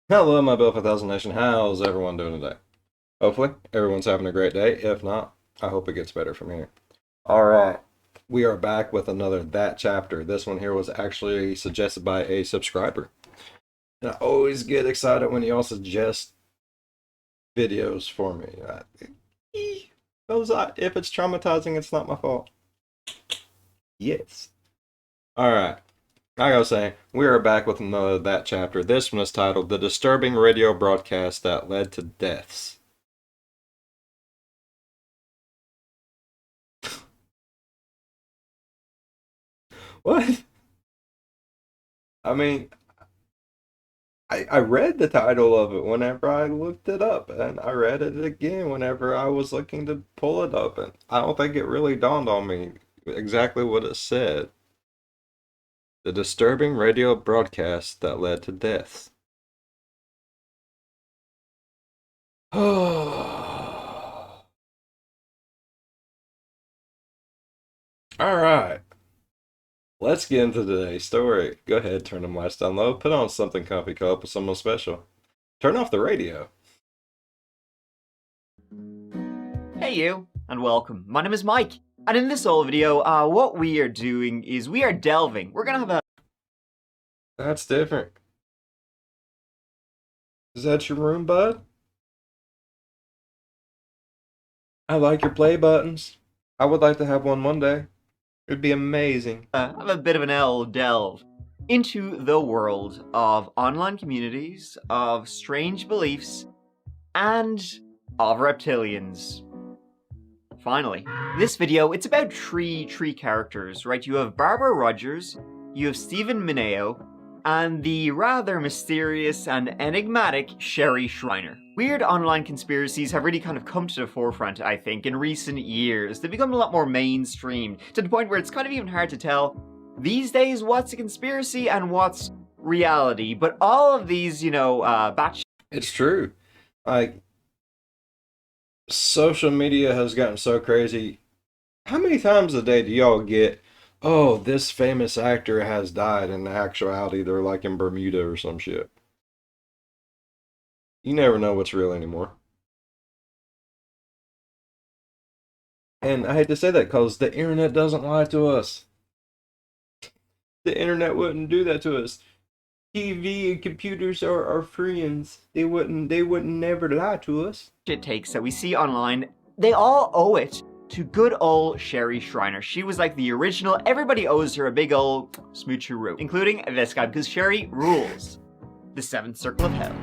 Hello, my Bill 5000 Nation. How's everyone doing today? Hopefully, everyone's having a great day. If not, I hope it gets better from here. All right, we are back with another That Chapter. This one here was actually suggested by a subscriber. And I always get excited when y'all suggest videos for me. If it's traumatizing, it's not my fault. Yes. All right. Like I was saying, we are back with another That Chapter. This one is titled The Disturbing Radio Broadcast That Led to Deaths. What? I mean, I read the title of it whenever I looked it up, and I read it again whenever I was looking to pull it up, and I don't think it really dawned on me exactly what it said. The disturbing radio broadcast that led to deaths. All right, let's get into today's story. Go ahead, turn the lights down low, put on something comfy, cup up with someone special. Turn off the radio. Hey you, and welcome. My name is Mike, and in this old video, what we are doing is we are delving. We're gonna have a That's different. Is that your room, bud? I like your play buttons. I would like to have one day. It'd be amazing. have a bit of an delve into the world of online communities, of strange beliefs, and of reptilians. Finally, this video, it's about three characters, right? You have Barbara Rogers, you have Stephen Mineo, and the rather mysterious and enigmatic Sherry Shriner. Weird online conspiracies have really kind of come to the forefront, I think, in recent years. They've become a lot more mainstreamed, to the point where it's kind of even hard to tell these days what's a conspiracy and what's reality. But all of these, batch. It's true. Like, social media has gotten so crazy. How many times a day do y'all get, oh, this famous actor has died, and in actuality, they're like in Bermuda or some shit? You never know what's real anymore. And I hate to say that because the internet doesn't lie to us. The internet wouldn't do that to us. TV and computers are our friends. They wouldn't never lie to us. It takes that we see online, they all owe it to good old Sherry Shriner. She was like the original, everybody owes her a big old smoocheroo, including this guy, because Sherry rules the seventh circle of hell.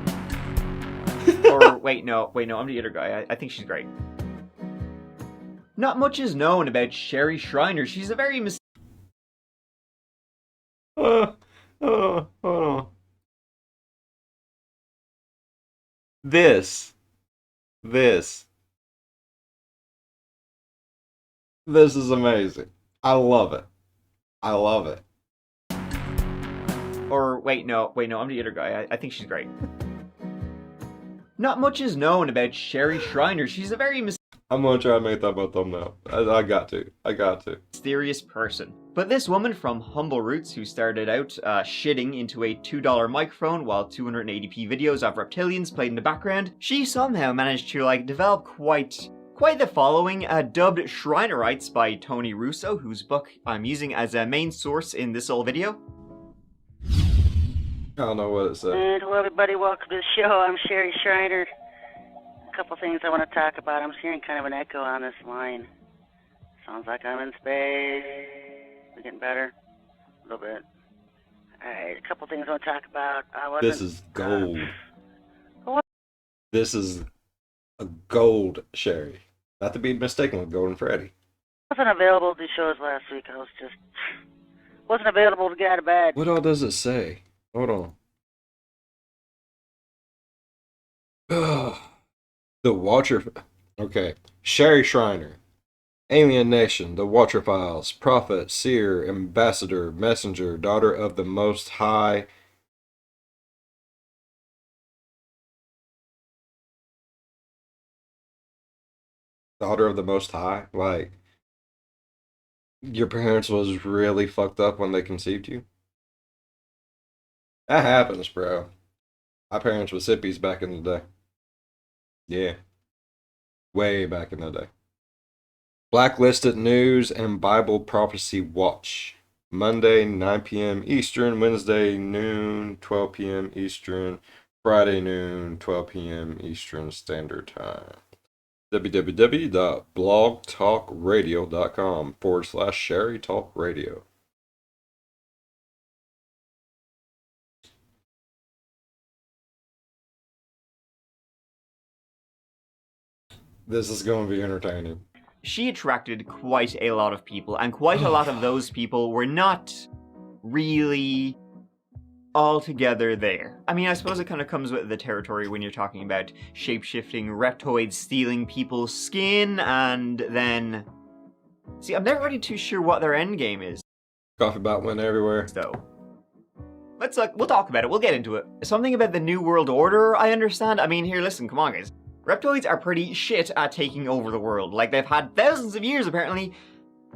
Or wait, no, I'm the other guy. I think she's great. Not much is known about Sherry Shriner. She's a very Hold on. This, this, this is amazing. I love it. I love it. Or wait, no, I'm the other guy. I think she's great. Not much is known about Sherry Shriner. She's a very I'm gonna try to make that my thumbnail. I got to. I got to. mysterious person. But this woman from humble roots who started out shitting into a $2 microphone while 280p videos of reptilians played in the background, she somehow managed to develop quite the following, dubbed Shrinerites by Tony Russo, whose book I'm using as a main source in this old video. I don't know what it said. And hello everybody, welcome to the show. I'm Sherry Shriner. A couple things I want to talk about. I'm hearing kind of an echo on this line. Sounds like I'm in space. We're getting better? A little bit. Alright, a couple things I want to talk about. This is gold. This is a gold Sherry. Not to be mistaken with Golden Freddy. I wasn't available to do shows last week. I was just... wasn't available to get out of bed. What all does it say? Hold on. Ugh. The Watcher... Okay. Sherry Shriner. Alien Nation, the Watcher Files, Prophet, Seer, Ambassador, Messenger, Daughter of the Most High. Daughter of the Most High? Like, your parents was really fucked up when they conceived you? That happens, bro. Our parents was hippies back in the day. Yeah, way back in the day. Blacklisted News and Bible Prophecy Watch. Monday, 9 p.m. Eastern. Wednesday, noon, 12 p.m. Eastern. Friday, noon, 12 p.m. Eastern Standard Time. www.blogtalkradio.com/Sherry Talk Radio. This is going to be entertaining. She attracted quite a lot of people, and quite a lot of those people were not really altogether there. I mean, I suppose it kind of comes with the territory when you're talking about shape-shifting reptoids stealing people's skin, and then... See, I'm never really too sure what their end game is, Coffee bot went everywhere. though. We'll talk about it, we'll get into it. Something about the New World Order, I understand. I mean, here, listen, come on, guys. Reptoids are pretty shit at taking over the world. Like, they've had thousands of years, apparently.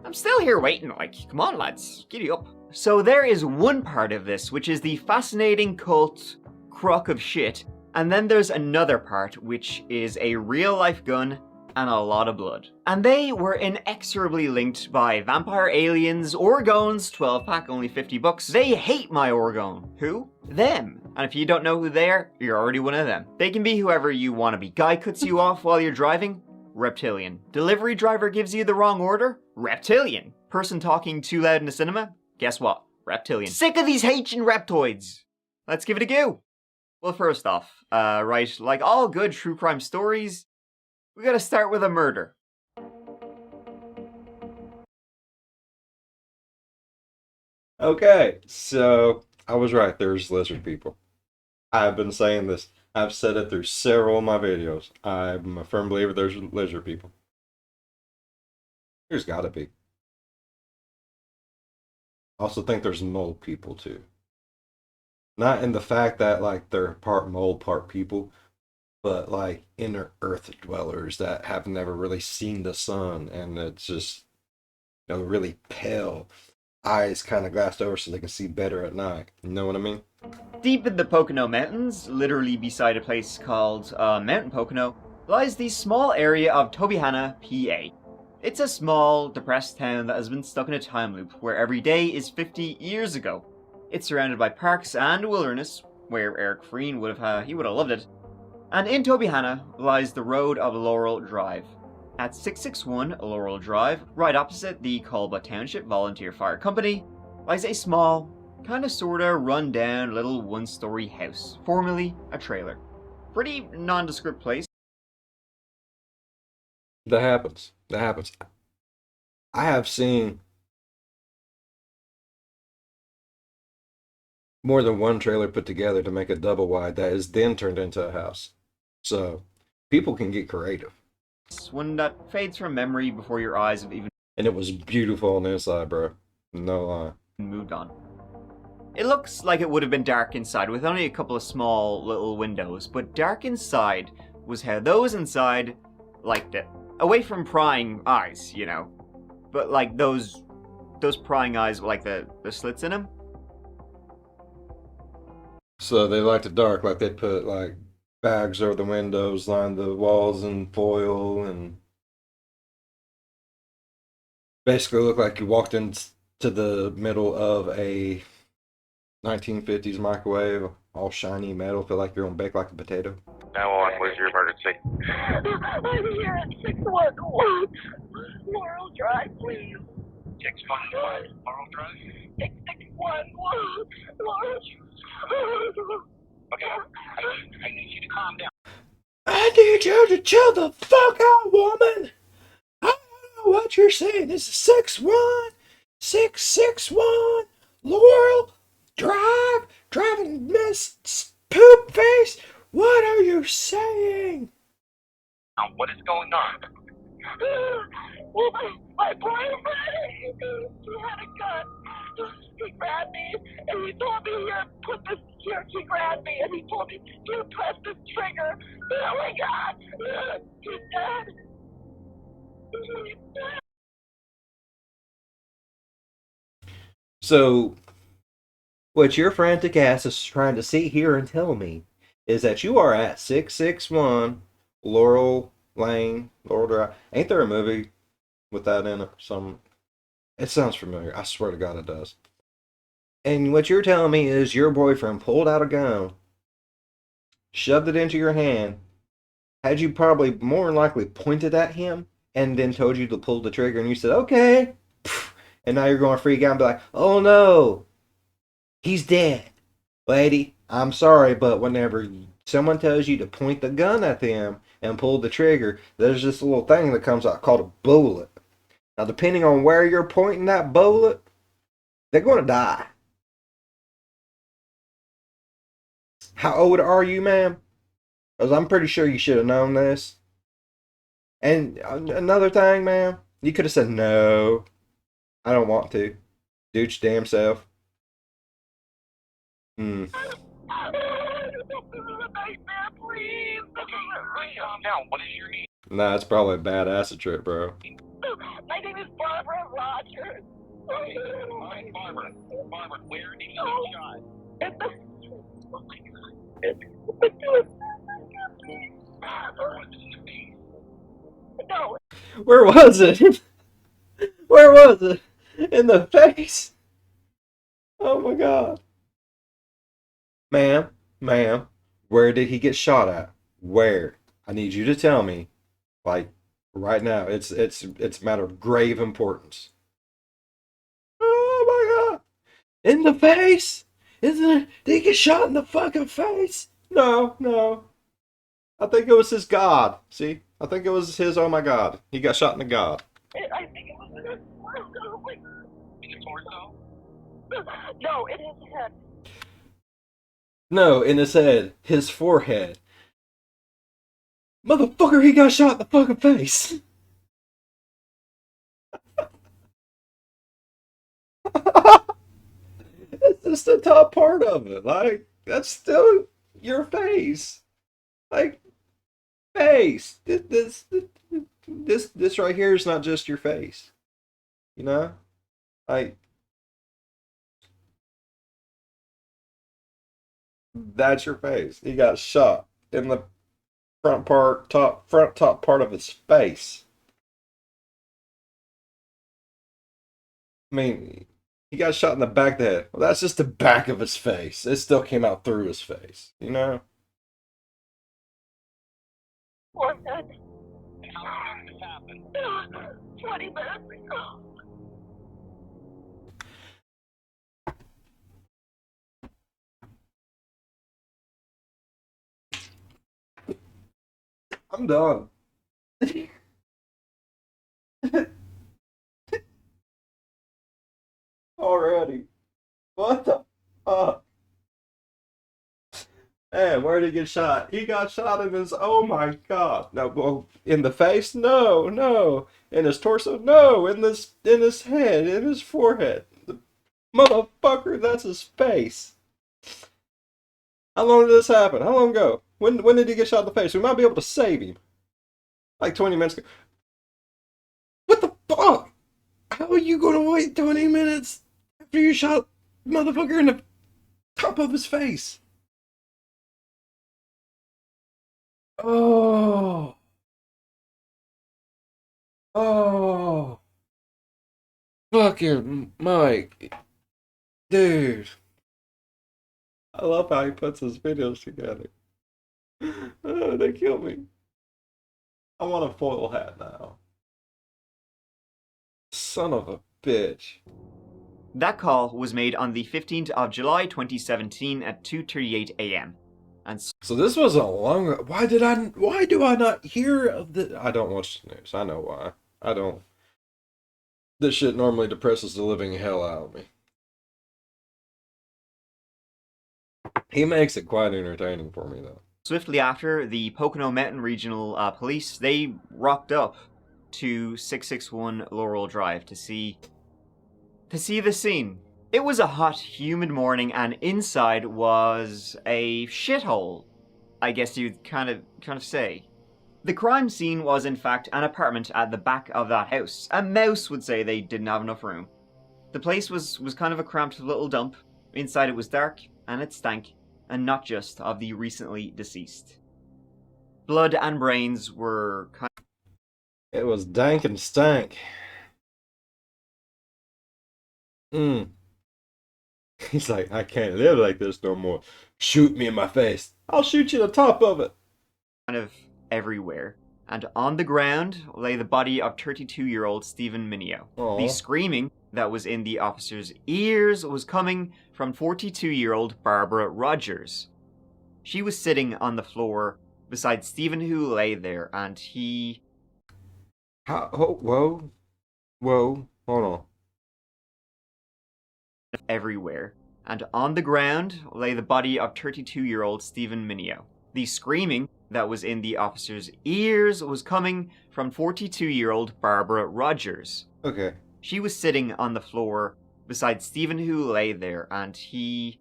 I'm still here waiting, like, come on, lads, giddy up. So there is one part of this, which is the fascinating cult crock of shit, and then there's another part, which is a real-life gun and a lot of blood. And they were inexorably linked by vampire aliens, Orgones, 12-pack, only $50. They hate my Orgone. Who? Them. And if you don't know who they are, you're already one of them. They can be whoever you want to be. Guy cuts you off while you're driving? Reptilian. Delivery driver gives you the wrong order? Reptilian. Person talking too loud in the cinema? Guess what? Reptilian. Sick of these Haitian reptoids! Let's give it a go. Well, first off, right, like all good true crime stories, we gotta start with a murder. Okay, so I was right. There's lizard people. I've been saying this. I've said it through several of my videos. I'm a firm believer there's lizard people. There's gotta be. I also think there's mole people too. Not in the fact that like they're part mole, part people, but like inner earth dwellers that have never really seen the sun and it's just really pale eyes kind of glassed over so they can see better at night. You know what I mean? Deep in the Pocono Mountains, literally beside a place called Mountain Pocono, lies the small area of Tobyhanna, PA. It's a small, depressed town that has been stuck in a time loop where every day is 50 years ago. It's surrounded by parks and wilderness, where Eric Freen would have loved it. And in Tobyhanna lies the road of Laurel Drive. At 661 Laurel Drive, right opposite the Colba Township Volunteer Fire Company, lies a small, kinda sorta run-down little one-story house, formerly a trailer. Pretty nondescript place. That happens. That happens. I have seen more than one trailer put together to make a double wide that is then turned into a house. So people can get creative. One that fades from memory before your eyes have even And it was beautiful on the inside, bro. No lie. moved on. It looks like it would have been dark inside with only a couple of small little windows, but dark inside was how those inside liked it. Away from prying eyes, you know. But like those prying eyes with like the slits in them. So they liked it dark, like they put like bags over the windows, lined the walls in foil, and basically looked like you walked into the middle of a 1950s microwave, all shiny metal, feel like you're gonna bake like a potato. Now on, where's your emergency? I'm here at 611 Laurel Drive, please. 611 Laurel Drive? 611 Laurel Drive. Okay, I need you to calm down. I need you to chill the fuck out, woman! I don't know what you're saying. This is 61661 Laurel Drive, driving Miss Poop Face. What are you saying? Now, what is going on? Well, my boyfriend, he had a gun. He grabbed me and he told me, here, put this here. He grabbed me and he told me, here, press this trigger. Oh my God, he's dead. He's dead. So, what your frantic ass is trying to sit here and tell me is that you are at 661 Laurel Lane, Laurel Drive. Ain't there a movie with that in it? It sounds familiar. I swear to God it does. And what you're telling me is your boyfriend pulled out a gun, shoved it into your hand, had you probably more than likely pointed at him, and then told you to pull the trigger, and you said, okay. And now you're going to freak out and be like, oh no, he's dead. Lady, I'm sorry, but whenever someone tells you to point the gun at them and pull the trigger, there's this little thing that comes out called a bullet. Now, depending on where you're pointing that bullet, they're going to die. How old are you, ma'am? Because I'm pretty sure you should have known this. And another thing, ma'am, you could have said, no, I don't want to. Do your damn self. Hmm. This is a nightmare, please. Calm down. What is your name? Nah, it's probably a bad acid trip, bro. My name is Barbara Rogers. Fine, Barbara. Barbara, where did you get shot? It's the... Oh my God. No. Where was it? Where was it? In the face? Oh my God. Ma'am, where did he get shot at? Where? I need you to tell me. Like, right now. It's a matter of grave importance. Oh my God. In the face? Isn't it? Did he get shot in the fucking face? No. I think it was his God. See? I think it was his, oh my God. He got shot in the God. I think it was in his... Oh my God. In your torso? No, in his head. No, in his head. His forehead. Motherfucker, he got shot in the fucking face. It's just the top part of it. Like, that's still your face. Like, face. This right here is not just your face. You know? Like, that's your face. He got shot in the front top part of his face. I mean, he got shot in the back of the head. Well, that's just the back of his face. It still came out through his face. You know? Forehead. How long did this happen? 20 minutes ago. I'm done. Already. What the fuck? Man, where did he get shot? He got shot in his. Oh my God! No, well, in the face? No. In his torso? No. In his head, in his forehead. The motherfucker, that's his face. How long did this happen? How long ago? When did he get shot in the face? We might be able to save him. Like 20 minutes ago. What the fuck? How are you gonna wait 20 minutes after you shot motherfucker in the top of his face? Oh. Oh. Fucking Mike. Dude. I love how he puts his videos together. Oh, they kill me. I want a foil hat now. Son of a bitch. That call was made on the 15th of July 2017 at 2:38 a.m. And So this was a long. Why do I not hear of the? I don't watch the news. I know why. I don't. This shit normally depresses the living hell out of me. He makes it quite entertaining for me though. swiftly after, the Pocono Mountain Regional Police, they rocked up to 661 Laurel Drive to see the scene. It was a hot, humid morning, and inside was a shithole, I guess you'd kind of say. The crime scene was in fact an apartment at the back of that house. A mouse would say they didn't have enough room. The place was kind of a cramped little dump. Inside it was dark, and it stank. and not just of the recently deceased. Blood and brains were It was dank and stank. Mm. He's like, I can't live like this no more. Shoot me in my face. I'll shoot you the top of it. kind of everywhere, and on the ground lay the body of 32-year-old Stephen Mineo. Aw. The screaming that was in the officer's ears was coming from 42-year-old Barbara Rogers. She was sitting on the floor beside Stephen, who lay there, and he... Whoa. Hold on. everywhere, and on the ground lay the body of 32-year-old Stephen Mineo. The screaming that was in the officer's ears was coming from 42-year-old Barbara Rogers. Okay. She was sitting on the floor beside Stephen, who lay there, and he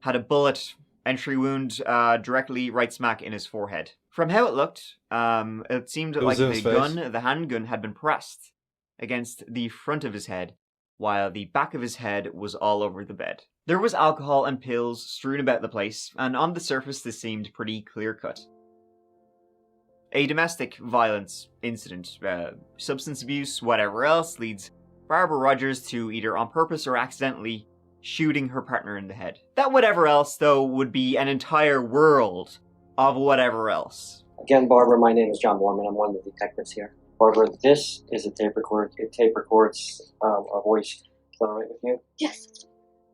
had a bullet entry wound directly right smack in his forehead. From how it looked, it seemed like the handgun had been pressed against the front of his head, while the back of his head was all over the bed. There was alcohol and pills strewn about the place, and on the surface this seemed pretty clear-cut. A domestic violence incident, substance abuse, whatever else, leads Barbara Rogers to either on purpose or accidentally shooting her partner in the head. That whatever else, though, would be an entire world of whatever else. Again, Barbara, my name is John Borman. I'm one of the detectives here. Barbara, this is a tape record. It tape records a voice. Is that all right with you? Yes.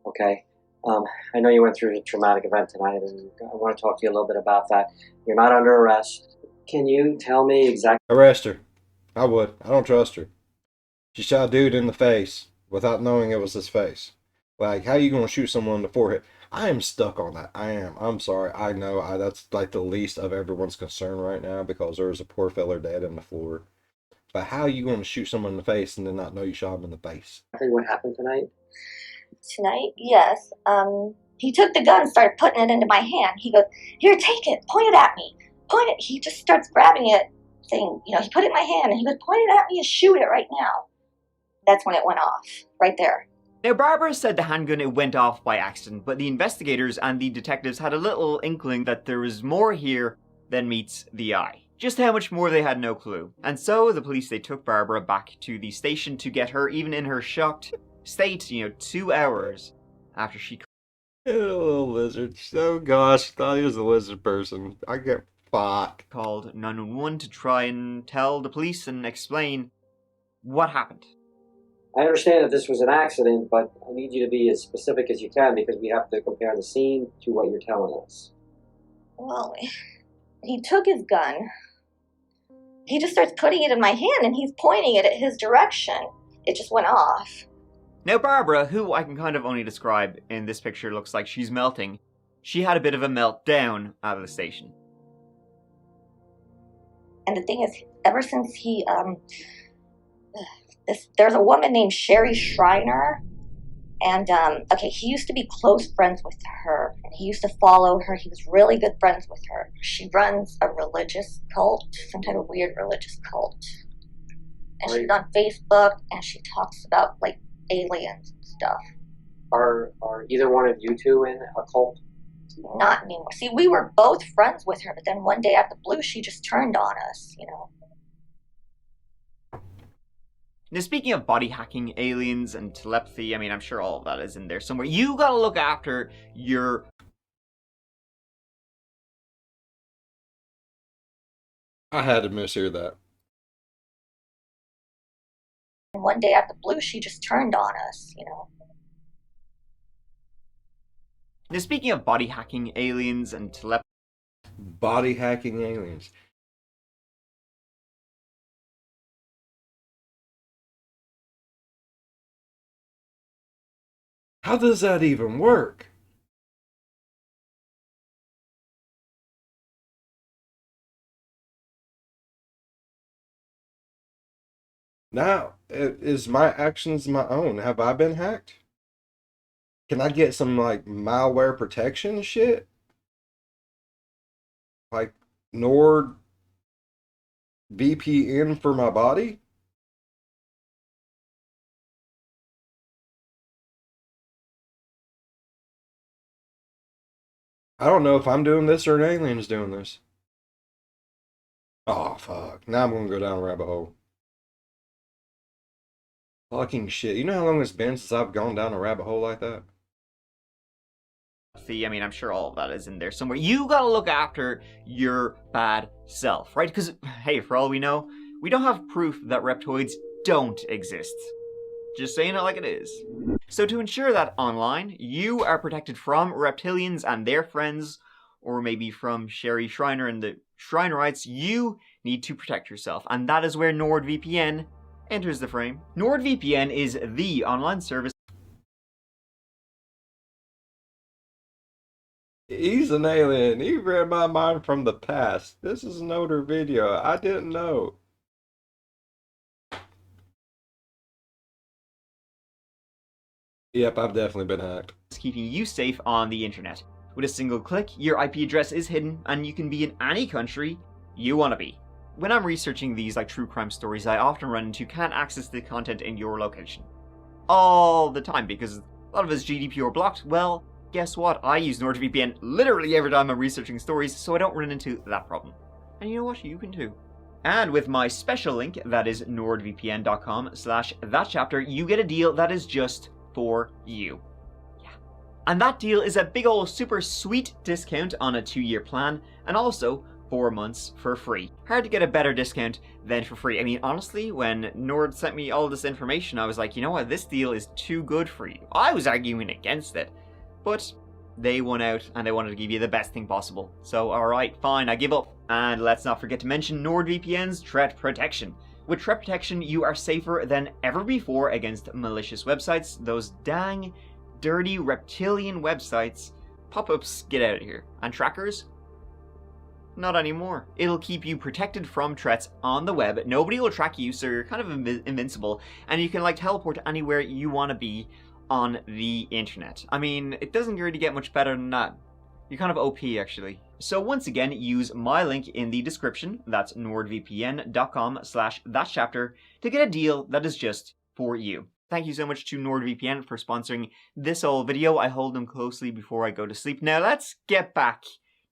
Okay. I know you went through a traumatic event tonight, and I want to talk to you a little bit about that. You're not under arrest. Can you tell me exactly? Arrest her. I would. I don't trust her. She shot a dude in the face without knowing it was his face. Like, how you gonna shoot someone in the forehead? I am stuck on that. I am. I'm sorry. I know. That's like the least of everyone's concern right now because there's a poor fella dead on the floor. But how you gonna shoot someone in the face and then not know you shot him in the face? What happened tonight? Tonight, yes. He took the gun and started putting it into my hand. He goes, "Here, take it. Point it at me. Point it." He just starts grabbing it, saying, he put it in my hand, and he goes, "Point it at me and shoot it right now." That's when it went off, right there. Now, Barbara said the handgun it went off by accident, but the investigators and the detectives had a little inkling that there was more here than meets the eye. Just how much more they had no clue. And so the police, they took Barbara back to the station to get her, even in her shocked state, 2 hours after she... A little lizard. Oh gosh, thought he was a lizard person. I get fucked. called 911 to try and tell the police and explain what happened. I understand that this was an accident, but I need you to be as specific as you can because we have to compare the scene to what you're telling us. Well, he took his gun. He just starts putting it in my hand, and he's pointing it at his direction. It just went off. Now, Barbara, who I can kind of only describe in this picture looks like she's melting, she had a bit of a meltdown out of the station. And the thing is, ever since there's a woman named Sherry Schreiner, and he used to be close friends with her, and he used to follow her. He was really good friends with her. She runs a religious cult, some type of weird religious cult, and she's on Facebook, and she talks about like aliens and stuff. Are either one of you two in a cult? Not anymore. See, we were both friends with her, but then one day out of the blue, she just turned on us, Now, speaking of body hacking, aliens, and telepathy, I'm sure all of that is in there somewhere. You gotta look after your... I had to mishear that. And one day out of the blue, she just turned on us, Now, speaking of body hacking, aliens, and telepathy... Body hacking aliens. How does that even work? Now, is my actions my own? Have I been hacked? Can I get some, like, malware protection shit? Like, Nord VPN for my body? I don't know if I'm doing this or an alien's doing this. Oh, fuck. Now I'm gonna go down a rabbit hole. Fucking shit. You know how long it's been since I've gone down a rabbit hole like that? I mean, I'm sure all of that is in there somewhere. You gotta look after your bad self, right? Because, hey, for all we know, we don't have proof that reptoids don't exist. Just saying it like it is. So to ensure that online, you are protected from reptilians and their friends, or maybe from Sherry Shriner and the Shrinerites, you need to protect yourself. And that is where NordVPN enters the frame. NordVPN is the online service. He's an alien. He read my mind from the past. This is an older video. I didn't know. Yep, I've definitely been hacked. Keeping you safe on the internet. With a single click, your IP address is hidden and you can be in any country you want to be. When I'm researching these like true crime stories, I often run into can't access the content in your location. All the time because a lot of it's GDPR blocked. Well, guess what? I use NordVPN literally every time I'm researching stories, so I don't run into that problem. And you know what? You can too. And with my special link, that is nordvpn.com/thatchapter, you get a deal that is just for you. Yeah. And that deal is a big ol' super sweet discount on a 2-year plan, and also 4 months for free. Hard to get a better discount than for free. I mean, honestly, when Nord sent me all this information, I was like, you know what, this deal is too good for you. I was arguing against it, but they won out and they wanted to give you the best thing possible. So, alright, fine, I give up. And let's not forget to mention NordVPN's threat protection. With threat protection, you are safer than ever before against malicious websites. Those dang, dirty reptilian websites. Pop-ups, get out of here. And trackers? Not anymore. It'll keep you protected from threats on the web. Nobody will track you, so you're kind of invincible. And you can like teleport anywhere you want to be on the internet. I mean, it doesn't really get much better than that. You're kind of OP, actually. So once again, use my link in the description, that's nordvpn.com/thatchapter, to get a deal that is just for you. Thank you so much to NordVPN for sponsoring this whole video. I hold them closely before I go to sleep. Now let's get back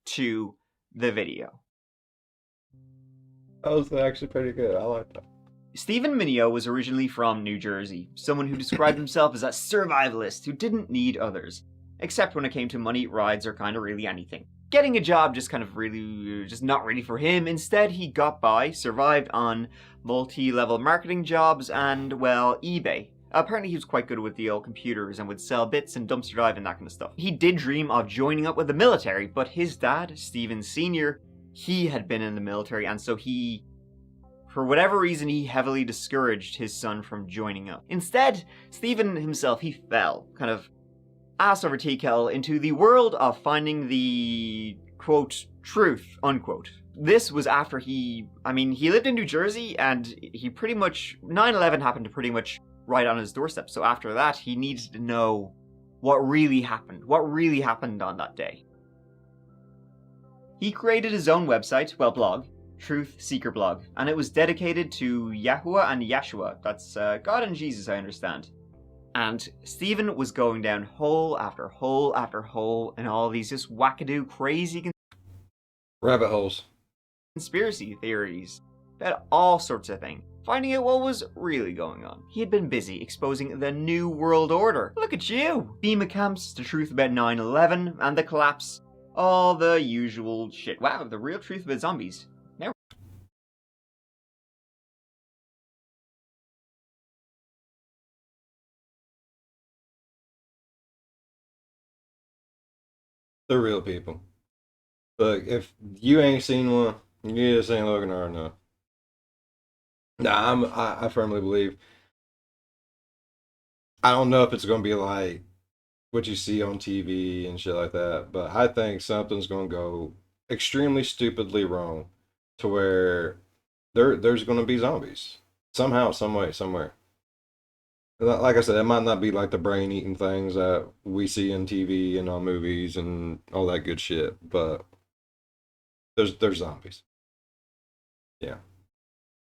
to the video. That was actually pretty good. I like that. Stephen Mineo was originally from New Jersey, someone who described himself as a survivalist who didn't need others, except when it came to money, rides, or kind of really anything. Getting a job just kind of really, just not really for him. Instead, he got by, survived on multi-level marketing jobs and, well, eBay. Apparently he was quite good with the old computers and would sell bits and dumpster dive and that kind of stuff. He did dream of joining up with the military, but his dad, Stephen Sr., he had been in the military, and so he, for whatever reason, he heavily discouraged his son from joining up. Instead, Stephen himself, he fell, kind of ass over tea kettle, into the world of finding the, quote, truth, unquote. This was after he lived in New Jersey, and he pretty much, 9/11 happened pretty much right on his doorstep, so after that, he needed to know what really happened on that day. He created his own website, well, blog, Truth Seeker Blog, and it was dedicated to Yahuwah and Yeshua, that's God and Jesus, I understand. And Stephen was going down hole after hole after hole in all these just wackadoo, crazy Rabbit holes. conspiracy theories about all sorts of things, finding out what was really going on. He had been busy exposing the New World Order. Look at you! FEMA camps, the truth about 9/11, and the collapse. All the usual shit. Wow, the real truth about zombies. Now The real people. Look, if you ain't seen one, you just ain't looking hard enough. Nah, I firmly believe. I don't know if it's gonna be like what you see on TV and shit like that, but I think something's gonna go extremely stupidly wrong to where there's gonna be zombies somehow, some way, somewhere. Like I said, it might not be like the brain eating things that we see in TV and on movies and all that good shit, but there's zombies. Yeah.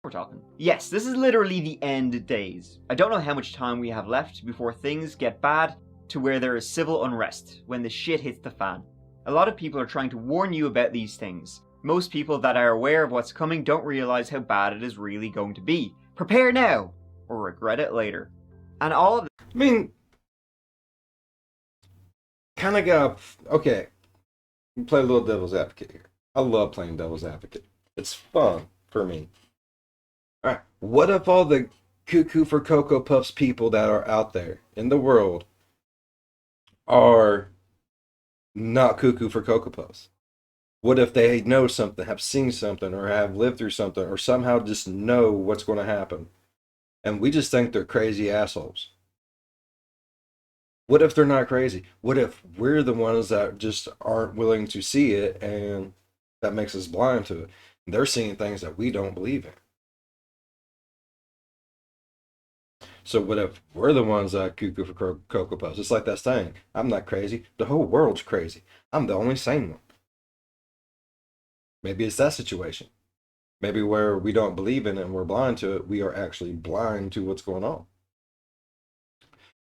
we're talking. Yes, this is literally the end days. I don't know how much time we have left before things get bad to where there is civil unrest, when the shit hits the fan. A lot of people are trying to warn you about these things. Most people that are aware of what's coming don't realize how bad it is really going to be. Prepare now, or regret it later. And all of I mean, kind of got okay. Play a little devil's advocate here. I love playing devil's advocate. It's fun for me. All right. What if all the cuckoo for Cocoa Puffs people that are out there in the world are not cuckoo for Cocoa Puffs? What if they know something, have seen something, or have lived through something, or somehow just know what's going to happen? And we just think they're crazy assholes. What if they're not crazy? What if we're the ones that just aren't willing to see it and that makes us blind to it? They're seeing things that we don't believe in. So what if we're the ones that cuckoo for Cocoa Puffs? It's like that saying, I'm not crazy. The whole world's crazy. I'm the only sane one. Maybe it's that situation. Maybe where we don't believe in it and we're blind to it, we are actually blind to what's going on.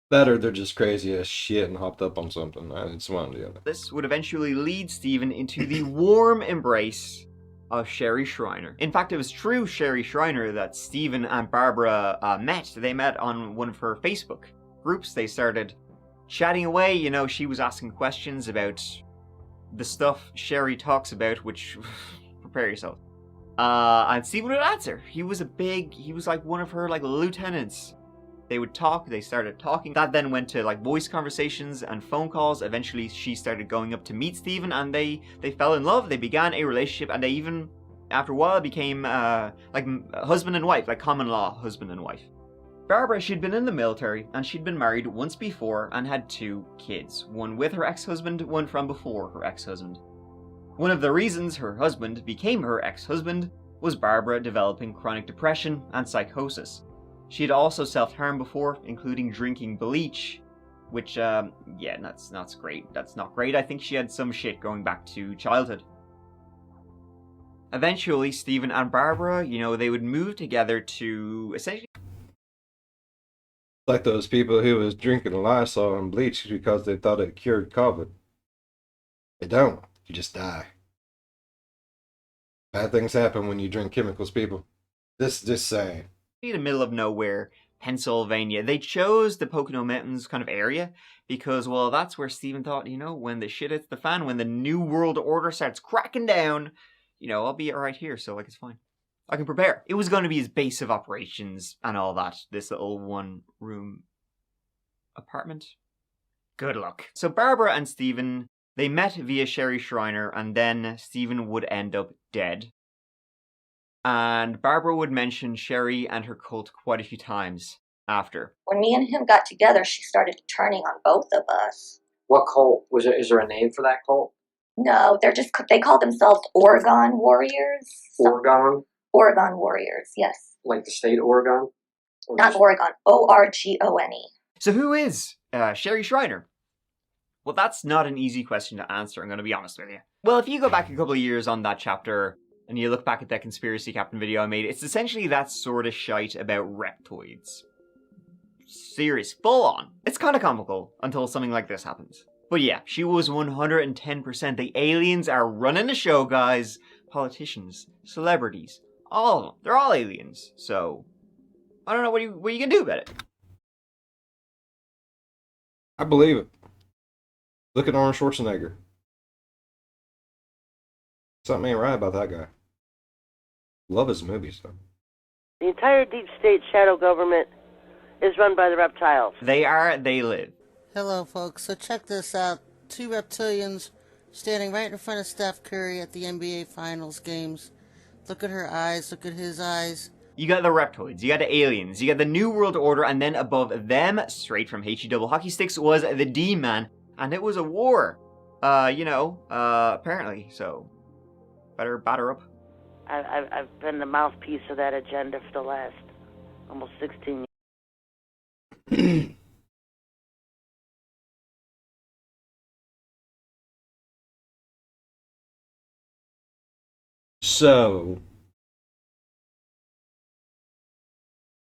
That or they're just crazy as shit and hopped up on something. It's one or the other. this would eventually lead Stephen into the warm embrace of Sherry Shriner. In fact, it was through Sherry Shriner that Stephen and Barbara met. They met on one of her Facebook groups. They started chatting away. You know, she was asking questions about the stuff Sherry talks about, which, prepare yourself. And Stephen would answer. He was like one of her like lieutenants. They would talk, they started talking. That then went to like voice conversations and phone calls. Eventually she started going up to meet Stephen and they fell in love. They began a relationship and they even, after a while, became like husband and wife, like common law husband and wife. Barbara, she'd been in the military and she'd been married once before and had 2 kids. One with her ex-husband, one from before her ex-husband. One of the reasons her husband became her ex-husband was Barbara developing chronic depression and psychosis. She had also self-harmed before, including drinking bleach, which, yeah, that's great. That's not great. I think she had some shit going back to childhood. Eventually, Stephen and Barbara, you know, they would move together to essentially... Like those people who was drinking Lysol and bleach because they thought it cured COVID. It don't. You just die. Bad things happen when you drink chemicals, people. Just saying. in the middle of nowhere, Pennsylvania. They chose the Pocono Mountains kind of area because, well, that's where Stephen thought, you know, when the shit hits the fan, when the New World Order starts cracking down, you know, I'll be right here, so, like, it's fine. I can prepare. It was going to be his base of operations and all that, this little one-room apartment. Good luck. So Barbara and Stephen, they met via Sherry Shriner, and then Stephen would end up dead. And Barbara would mention Sherry and her cult quite a few times after. When me and him got together, she started turning on both of us. What cult? Is there a name for that cult? No, they call themselves Orgone Warriors. Orgone? Orgone Warriors, yes. Like the state Oregon? Not Oregon, Orgone. So who is Sherry Shriner? Well, that's not an easy question to answer, I'm going to be honest with you. Well, if you go back a couple of years on that chapter, and you look back at that Conspiracy Captain video I made, it's essentially that sort of shite about reptoids. Serious, full on. It's kind of comical until something like this happens. But yeah, she was 110%. The aliens are running the show, guys. Politicians, celebrities, all of them. They're all aliens. So, I don't know, what are you gonna do about it? I believe it. Look at Arnold Schwarzenegger. Something ain't right about that guy. Love his movies, though. The entire deep state shadow government is run by the reptiles. They live. Hello, folks. So check this out. 2 reptilians standing right in front of Steph Curry at the NBA Finals games. Look at her eyes. Look at his eyes. You got the reptoids, you got the aliens, you got the New World Order, and then above them, straight from HE double hockey sticks, was the D-Man. And it was a war. Apparently, so better batter up. I've been the mouthpiece of that agenda for the last almost 16 years. So,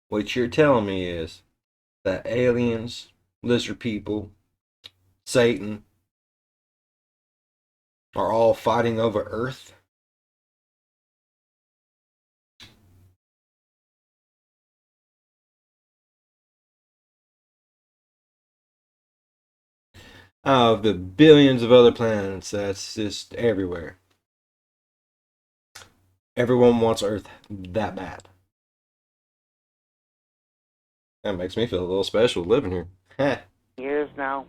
what you're telling me is that aliens, lizard people, Satan, are all fighting over Earth. Of the billions of other planets that's just everywhere. Everyone wants Earth that bad. That makes me feel a little special living here. Heh. Years now,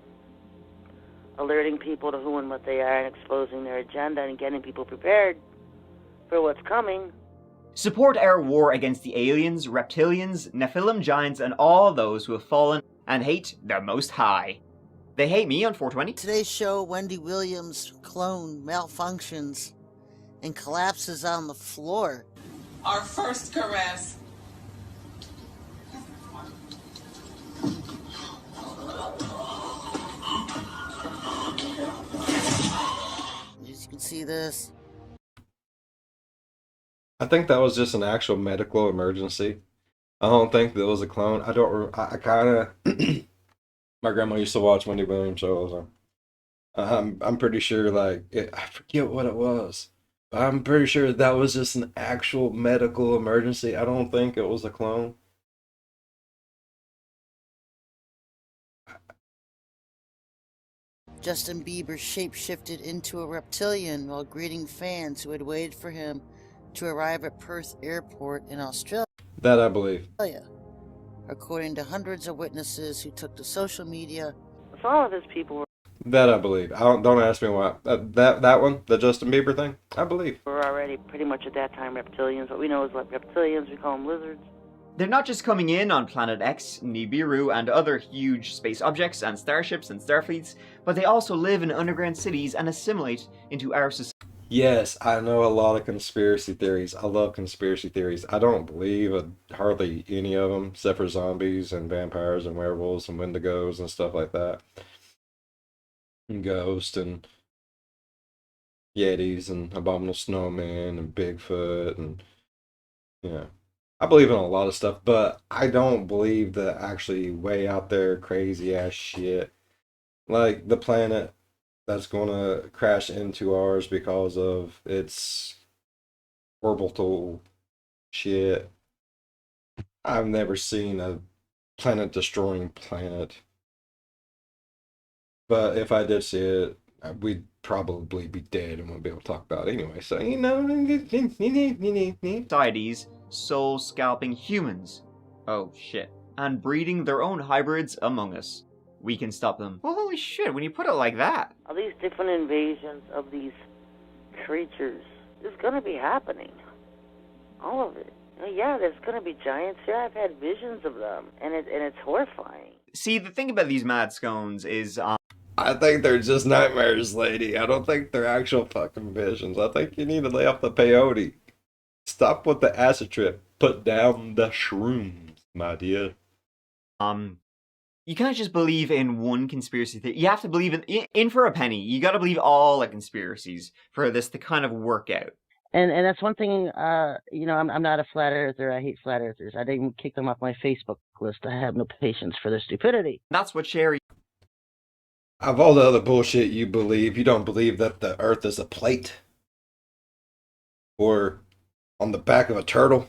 alerting people to who and what they are and exposing their agenda and getting people prepared for what's coming. Support our war against the aliens, reptilians, Nephilim giants, and all those who have fallen and hate the Most High. They hate me on 420. Today's show, Wendy Williams' clone malfunctions and collapses on the floor. Our first caress. As you can see this. I think that was just an actual medical emergency. I don't think that was a clone. I don't. I kind of. My grandma used to watch Wendy Williams shows. I'm pretty sure I forget what it was. But I'm pretty sure that was just an actual medical emergency. I don't think it was a clone. Justin Bieber shapeshifted into a reptilian while greeting fans who had waited for him to arrive at Perth Airport in Australia. That I believe. According to hundreds of witnesses who took to social media. All of his people were That I believe. Don't ask me why. That one, the Justin Bieber thing, I believe. were already pretty much at that time reptilians. What we know is like reptilians, we call them lizards. They're not just coming in on Planet X, Nibiru, and other huge space objects and starships and starfleets, but they also live in underground cities and assimilate into our society. Yes, I know a lot of conspiracy theories. I love conspiracy theories. I don't believe hardly any of them, except for zombies and vampires and werewolves and wendigos and stuff like that. And ghosts and yetis and abominable snowmen and Bigfoot and yeah. I believe in a lot of stuff, but I don't believe the actually way out there crazy ass shit. Like the planet that's gonna crash into ours because of its orbital shit. I've never seen a planet destroying planet. But if I did see it, we'd probably be dead and wouldn't be able to talk about it anyway. So, you know. Societies, soul scalping humans. Oh shit. And breeding their own hybrids among us. We can stop them. Well, holy shit, when you put it like that. All these different invasions of these creatures is going to be happening. All of it. Yeah, there's going to be giants. Yeah, I've had visions of them, and it's horrifying. See, the thing about these mad scones is, I think they're just nightmares, lady. I don't think they're actual fucking visions. I think you need to lay off the peyote. Stop with the acid trip. Put down the shrooms, my dear. You can't just believe in one conspiracy theory. You have to believe in for a penny. You gotta believe all the conspiracies for this to kind of work out. And that's one thing, I'm not a flat earther. I hate flat earthers. I didn't kick them off my Facebook list. I have no patience for their stupidity. That's what Sherry... Of all the other bullshit you believe, you don't believe that the earth is a plate? Or on the back of a turtle?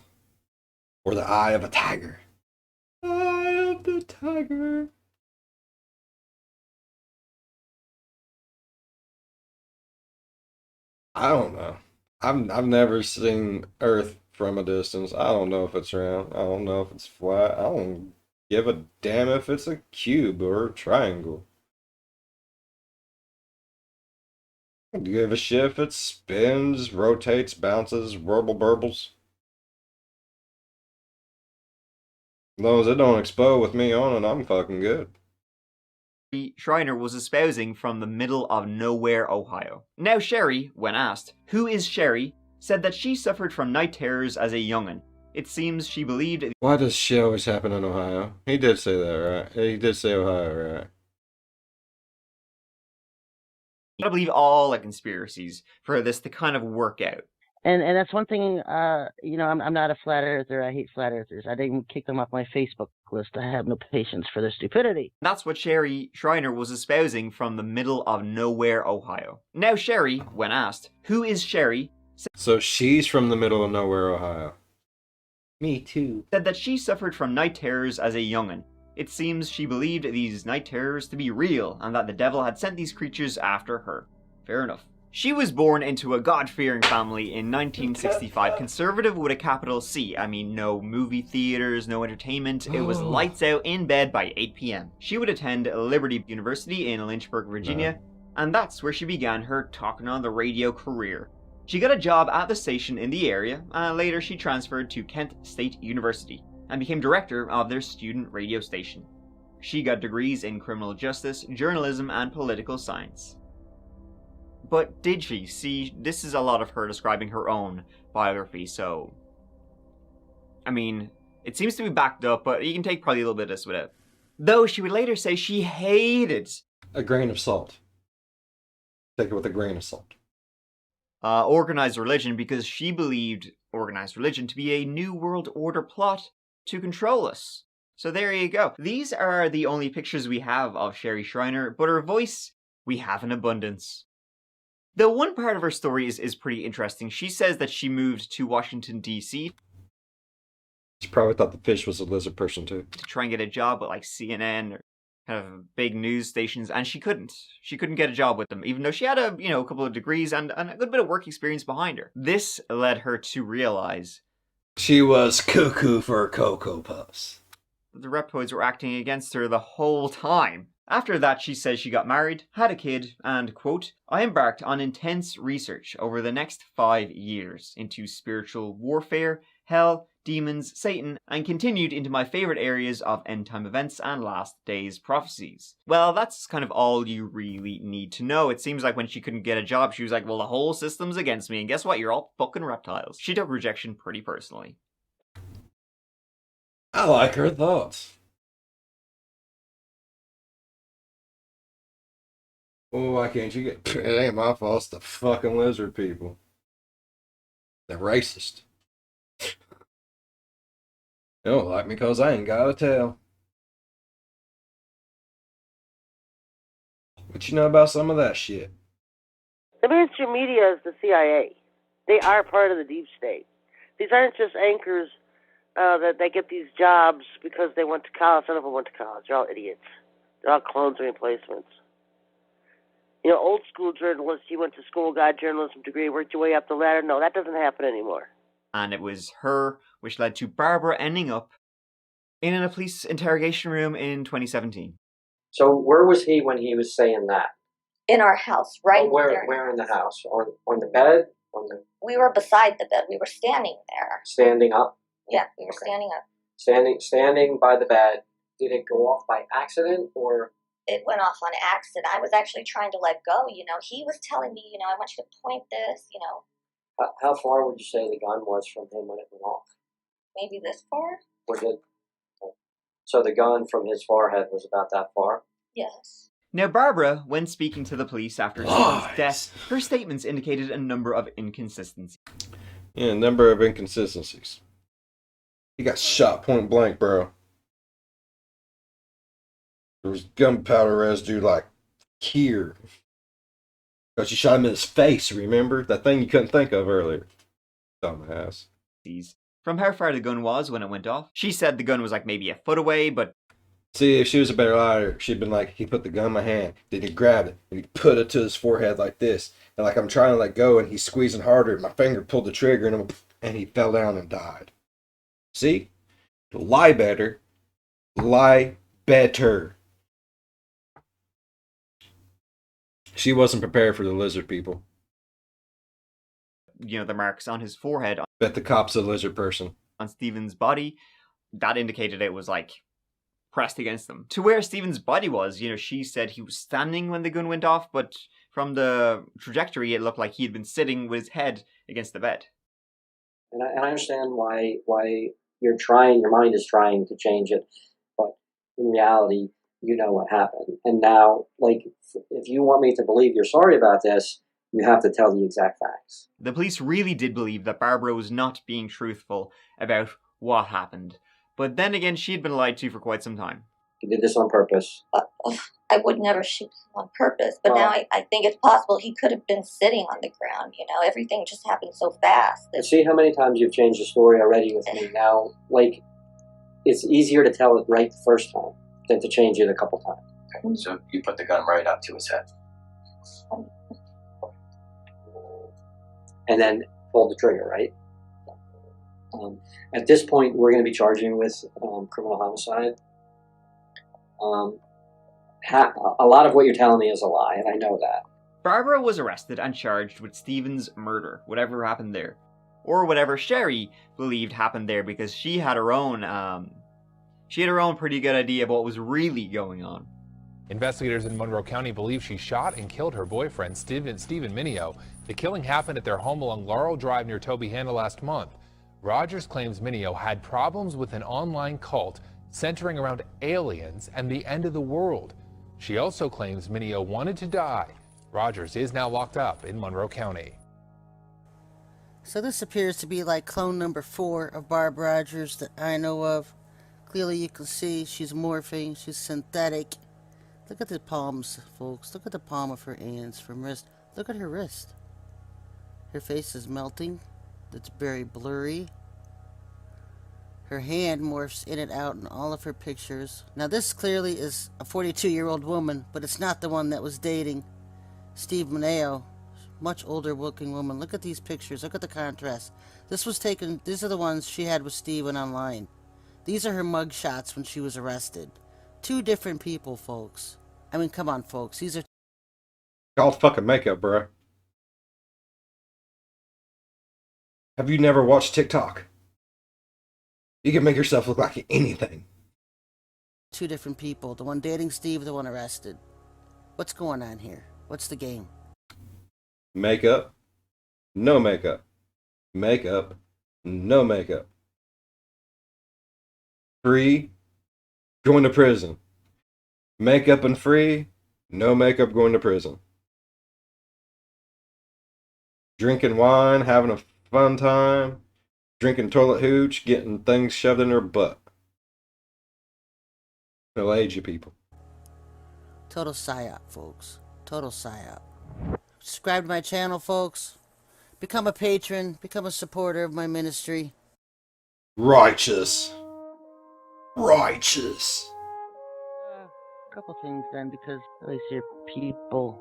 Or the eye of a tiger? Eye of the tiger. I don't know. I've never seen Earth from a distance. I don't know if it's round. I don't know if it's flat. I don't give a damn if it's a cube or a triangle. I don't give a shit if it spins, rotates, bounces, warble burbles. As long as it don't explode with me on it, I'm fucking good. Schreiner was espousing from the middle of nowhere, Ohio. Now Sherry, when asked, who is Sherry, said that she suffered from night terrors as a young'un. It seems she believed... Why does shit always happen in Ohio? He did say that, right? He did say Ohio, right? I believe all the conspiracies for this to kind of work out. And that's one thing, I'm not a flat earther. I hate flat earthers. I didn't kick them off my Facebook list. I have no patience for their stupidity. That's what Sherry Shriner was espousing from the middle of nowhere, Ohio. Now Sherry, when asked, who is Sherry, So she's from the middle of nowhere, Ohio. Me too. said that she suffered from night terrors as a young'un. It seems she believed these night terrors to be real, and that the devil had sent these creatures after her. Fair enough. She was born into a God-fearing family in 1965, conservative with a capital C. I mean, no movie theaters, no entertainment. It was lights out in bed by 8 p.m. She would attend Liberty University in Lynchburg, Virginia, and that's where she began her talking on the radio career. She got a job at the station in the area, and later she transferred to Kent State University and became director of their student radio station. She got degrees in criminal justice, journalism, and political science. But did she? See, this is a lot of her describing her own biography, so... I mean, it seems to be backed up, but you can take probably a little bit of this with it. Though she would later say she hated... A grain of salt. Take it with a grain of salt. Organized religion because she believed organized religion to be a New World Order plot to control us. So there you go. These are the only pictures we have of Sherry Shriner, but her voice we have in abundance. Though one part of her story is pretty interesting. She says that she moved to Washington, D.C. She probably thought the fish was a lizard person too. To try and get a job at like CNN or kind of big news stations, and she couldn't. She couldn't get a job with them, even though she had a couple of degrees and a good bit of work experience behind her. This led her to realize she was cuckoo for Cocoa Puffs. The reptoids were acting against her the whole time. After that, she says she got married, had a kid, and, quote, I embarked on intense research over the next 5 years into spiritual warfare, hell, demons, Satan, and continued into my favorite areas of end-time events and last days prophecies. Well, that's kind of all you really need to know. It seems like when she couldn't get a job, she was like, well, the whole system's against me, and guess what? You're all fucking reptiles. She took rejection pretty personally. I like her thoughts. Oh, why can't you get... It ain't my fault, it's the fucking lizard people. They're racist. They don't like me because I ain't got a tail. What you know about some of that shit? The mainstream media is the CIA. They are part of the deep state. These aren't just anchors that they get these jobs because they went to college. None of them went to college. They're all idiots. They're all clones and replacements. Old school journalists, you went to school, got a journalism degree, worked your way up the ladder. No, that doesn't happen anymore. And it was her which led to Barbara ending up in a police interrogation room in 2017. So where was he when he was saying that? In our house, right? Where in the house? On the bed? We were beside the bed. We were standing there. Standing up? Yeah, we were standing up. Standing by the bed. Did it go off by accident or? It went off on accident. I was actually trying to let go. He was telling me, I want you to point this. How far would you say the gun was from him when it went off? Maybe this far. Was it? So the gun from his forehead was about that far? Yes. Now, Barbara, when speaking to the police after Stephen's death, her statements indicated a number of inconsistencies. Yeah, a number of inconsistencies. He got shot point blank, bro. There was gunpowder residue like here. Because you shot him in his face, remember? That thing you couldn't think of earlier. Dumbass. From how far the gun was when it went off. She said the gun was like maybe a foot away, but... See, if she was a better liar, she'd been like, he put the gun in my hand, then he grabbed it, and he put it to his forehead like this. And like I'm trying to let go, and he's squeezing harder, and my finger pulled the trigger, and he fell down and died. See? Lie better. Lie better. She wasn't prepared for the lizard people. The marks on his forehead. Bet the cop's a lizard person. On Stephen's body, that indicated it was like pressed against them. To where Stephen's body was, she said he was standing when the gun went off, but from the trajectory, it looked like he had been sitting with his head against the bed. And I understand why your mind is trying to change it, but in reality, you know what happened. And now, like, if you want me to believe you're sorry about this, You have to tell the exact facts. The police really did believe that Barbara was not being truthful about what happened. But then again, she had been lied to for quite some time. You did this on purpose. I would never shoot him on purpose, but now I think it's possible he could have been sitting on the ground. You know, everything just happened so fast. See how many times you've changed the story already with me now? Like, it's easier to tell it right the first time than to change it a couple times. Okay, so you put the gun right up to his head. And then pull the trigger, right? At this point, we're going to be charging with criminal homicide. A lot of what you're telling me is a lie, and I know that. Barbara was arrested and charged with Stephen's murder, whatever happened there. Or whatever Sherry believed happened there, because she had her own pretty good idea of what was really going on. Investigators in Monroe County believe she shot and killed her boyfriend, Stephen Mineo. The killing happened at their home along Laurel Drive near Tobyhanna last month. Rogers claims Mineo had problems with an online cult centering around aliens and the end of the world. She also claims Mineo wanted to die. Rogers is now locked up in Monroe County. So this appears to be like clone number 4 of Barb Rogers that I know of. Clearly you can see she's morphing, she's synthetic. Look at the palms, folks. Look at the palm of her hands from wrist. Look at her wrist. Her face is melting. It's very blurry. Her hand morphs in and out in all of her pictures. Now this clearly is a 42-year-old woman, but it's not the one that was dating Steve Mineo. Much older looking woman. Look at these pictures. Look at the contrast. These are the ones she had with Steven online. These are her mug shots when she was arrested. 2 different people, folks. I mean, come on, folks. These are Called fucking makeup, bro. Have you never watched TikTok? You can make yourself look like anything. 2 different people. The one dating Steve, the one arrested. What's going on here? What's the game? Makeup, no makeup. Makeup, no makeup. Free, going to prison. Makeup and free, no makeup, going to prison. Drinking wine, having a fun time. Drinking toilet hooch, getting things shoved in their butt. They'll age you people. Total psyop, folks. Total psyop. Subscribe to my channel, folks. Become a patron. Become a supporter of my ministry. Righteous. Righteous. A couple things then, because at least here people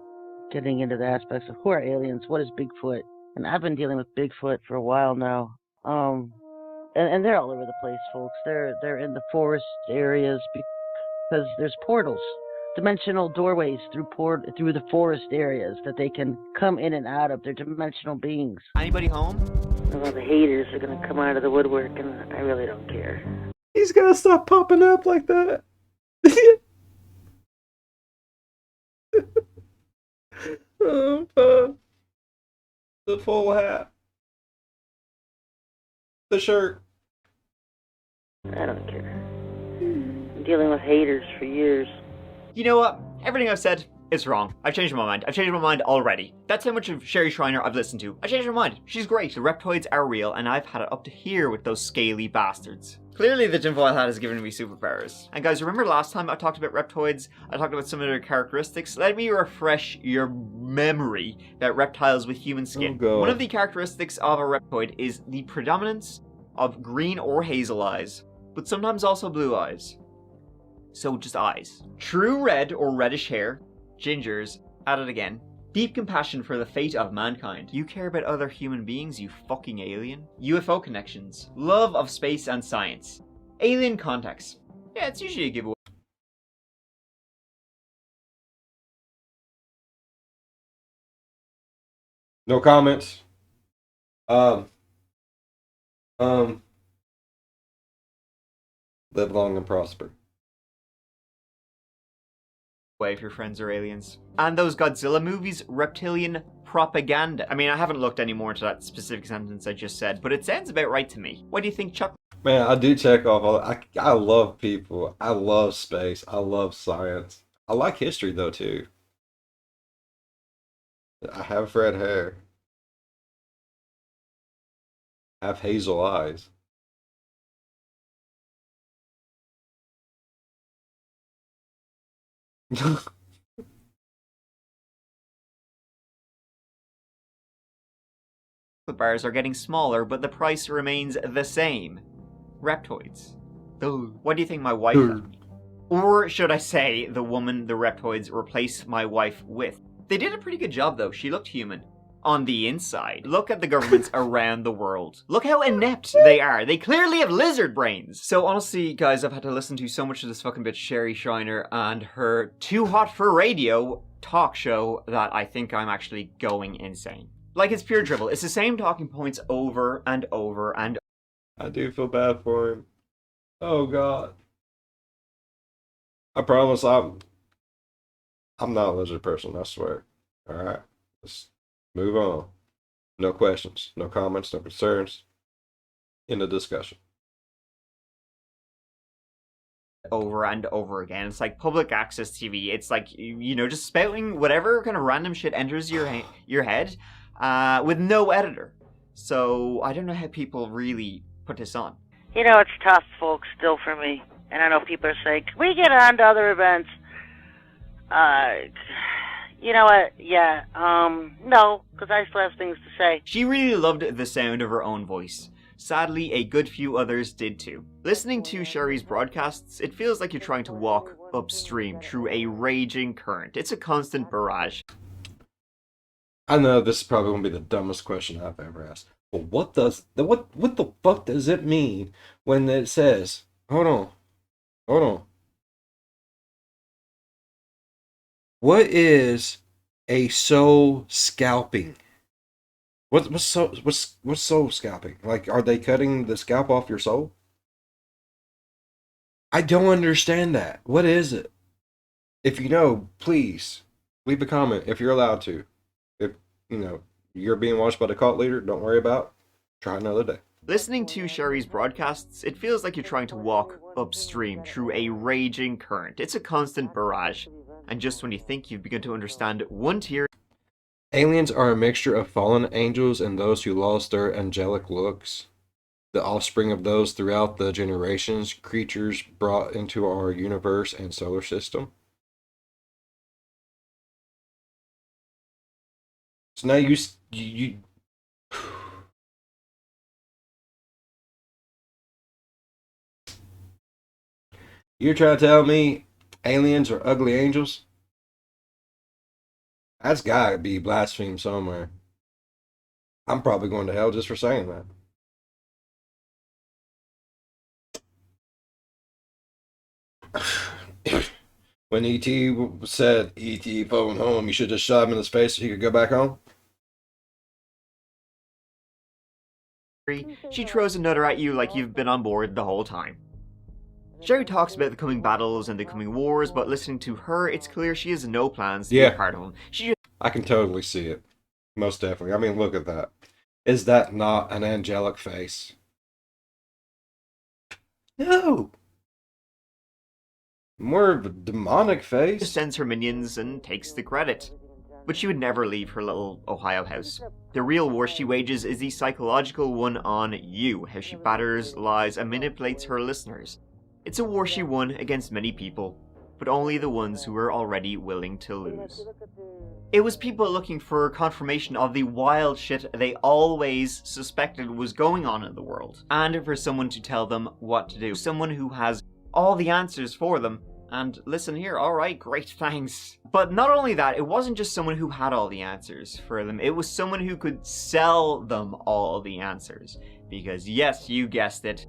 getting into the aspects of who are aliens, what is Bigfoot, and I've been dealing with Bigfoot for a while now. And they're all over the place, folks. They're in the forest areas because there's portals, dimensional doorways through the forest areas that they can come in and out of. They're dimensional beings. Anybody home? Well, the haters are gonna come out of the woodwork, and I really don't care. He's gotta stop popping up like that. Oh, fuck. The full hat. The shirt. I don't care. I'm dealing with haters for years. You know what? Everything I've said is wrong. I've changed my mind. I've changed my mind already. That's how much of Sherry Shriner I've listened to. I changed my mind. She's great. The reptoids are real, and I've had it up to here with those scaly bastards. Clearly the tinfoil hat has given me superpowers. And guys, remember last time I talked about reptoids? I talked about some of their characteristics. Let me refresh your memory about reptiles with human skin. Oh, God. One of the characteristics of a reptoid is the predominance of green or hazel eyes, but sometimes also blue eyes. So just eyes. True red or reddish hair, gingers, at it again. Deep compassion for the fate of mankind. You care about other human beings, you fucking alien. UFO connections. Love of space and science. Alien contacts. Yeah, it's usually a giveaway. No comments. Live long and prosper. If your friends are aliens. And those Godzilla movies, reptilian propaganda. I mean, I haven't looked any more into that specific sentence I just said, but it sounds about right to me. What do you think, Chuck? Man, I do check off all I love people. I love space. I love science. I like history though too. I have red hair. I have hazel eyes. bars are getting smaller, but the price remains the same. Reptoids. Ugh. What do you think my wife left me? Or should I say, the woman the reptoids replaced my wife with? They did a pretty good job, though. She looked human. On the inside, look at the governments around the world. Look how inept they are. They clearly have lizard brains. So honestly, guys, I've had to listen to so much of this fucking bitch Sherry Schreiner and her Too Hot for Radio talk show that I think I'm actually going insane. Like, it's pure dribble. It's the same talking points over and over and I do feel bad for him. Oh God. I promise I'm not a lizard person, I swear. Alright. Let's move on. No questions, no comments, no concerns. In the discussion. over and over again. It's like public access TV. It's like, you know, just spouting whatever kind of random shit enters your head with no editor. So I don't know how people really put this on. You know, it's tough, folks, still for me. And I know people are saying, can we get on to other events? You know what? Yeah, no, because I still have things to say. She really loved the sound of her own voice. Sadly, a good few others did too. Listening to Sherry's broadcasts, it feels like you're trying to walk upstream through a raging current. It's a constant barrage. I know this is probably gonna be the dumbest question I've ever asked. But what the fuck does it mean when it says, hold on. What is a soul scalping? What's soul scalping? Like, are they cutting the scalp off your soul? I don't understand that. What is it? If you know, please leave a comment if you're allowed to. If you know you're being watched by the cult leader, don't worry about. Try another day. Listening to Sherry's broadcasts, it feels like you're trying to walk upstream through a raging current. It's a constant barrage. And just when you think you've begun to understand one tier, Aliens are a mixture of fallen angels and those who lost their angelic looks. The offspring of those throughout the generations, creatures brought into our universe and solar system. So now you're trying to tell me aliens are ugly angels? That's gotta be blaspheme somewhere. I'm probably going to hell just for saying that. When E.T. said, E.T. phone home, you should just shove him into space so he could go back home? she throws a nutter at you like you've been on board the whole time. Sherry talks about the coming battles and the coming wars, but listening to her, it's clear she has no plans to be a part of them. I can totally see it. Most definitely. I mean, look at that. Is that not an angelic face? No. More of a demonic face. Just sends her minions and takes the credit. But she would never leave her little Ohio house. The real war she wages is the psychological one on you, how she batters, lies, and manipulates her listeners. It's a war she won against many people, but only the ones who were already willing to lose. It was people looking for confirmation of the wild shit they always suspected was going on in the world, and for someone to tell them what to do. Someone who has all the answers for them, and listen here, alright, great, thanks. But not only that, it wasn't just someone who had all the answers for them, it was someone who could sell them all the answers. Because yes, you guessed it,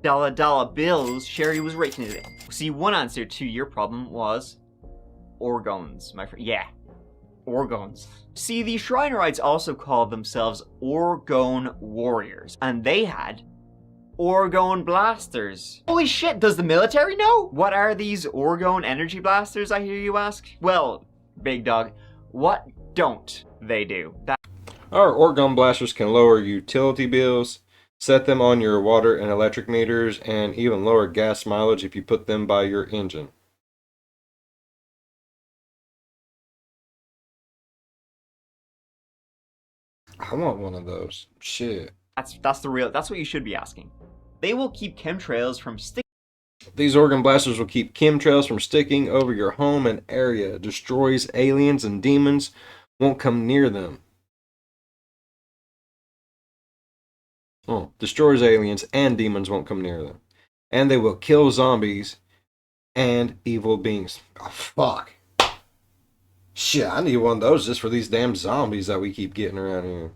dollar bills, Sherry was raking it in. See, one answer to your problem was Orgones, my friend. Yeah, Orgones. See, the Shrinerites also called themselves Orgone warriors, and they had Orgone blasters. Holy shit, does the military know? What are these Orgone energy blasters, I hear you ask? Well, big dog, what don't they do? Our Orgone blasters can lower utility bills, set them on your water and electric meters, and even lower gas mileage if you put them by your engine. I want one of those. Shit. That's what you should be asking. They will keep chemtrails from sticking. These organ blasters will keep chemtrails from sticking over your home and area. Destroys aliens and demons. Won't come near them. Oh, destroys aliens and demons won't come near them. And they will kill zombies and evil beings. Oh, fuck. Shit, I need one of those just for these damn zombies that we keep getting around here.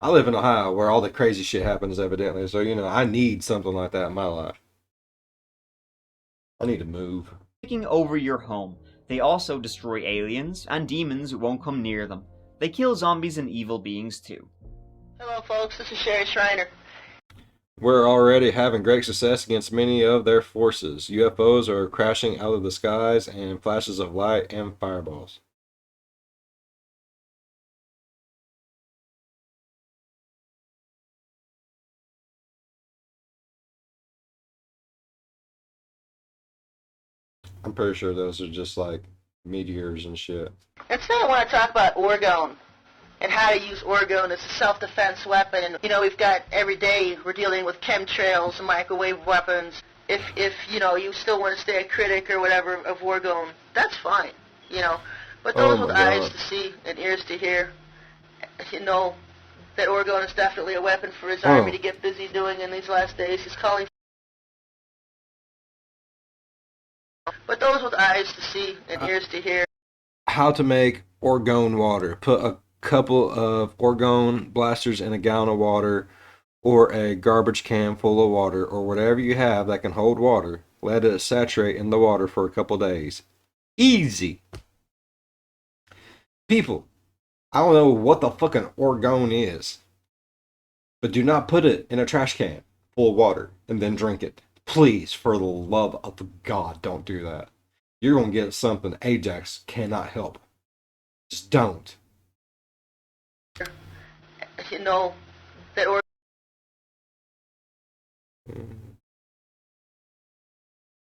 I live in Ohio where all the crazy shit happens, evidently. So, I need something like that in my life. I need to move. Taking over your home. They also destroy aliens, and demons won't come near them. They kill zombies and evil beings too. Hello, folks. This is Sherry Schreiner. We're already having great success against many of their forces. UFOs are crashing out of the skies and flashes of light and fireballs. I'm pretty sure those are just like meteors and shit. Instead, I want to talk about Orgone and how to use Orgone as a self-defense weapon. And, we've got every day we're dealing with chemtrails and microwave weapons. If you still want to stay a critic or whatever of Orgone, that's fine, But those with eyes to see and ears to hear, that Orgone is definitely a weapon for his army to get busy doing in these last days. He's calling. But those with eyes to see and ears to hear. How to make Orgone water. Put a couple of Orgone blasters in a gallon of water or a garbage can full of water or whatever you have that can hold water. Let it saturate in the water for a couple days. Easy. People, I don't know what the fucking Orgone is, but do not put it in a trash can full of water and then drink it. Please, for the love of God, don't do that. You're going to get something Ajax cannot help. Just don't. That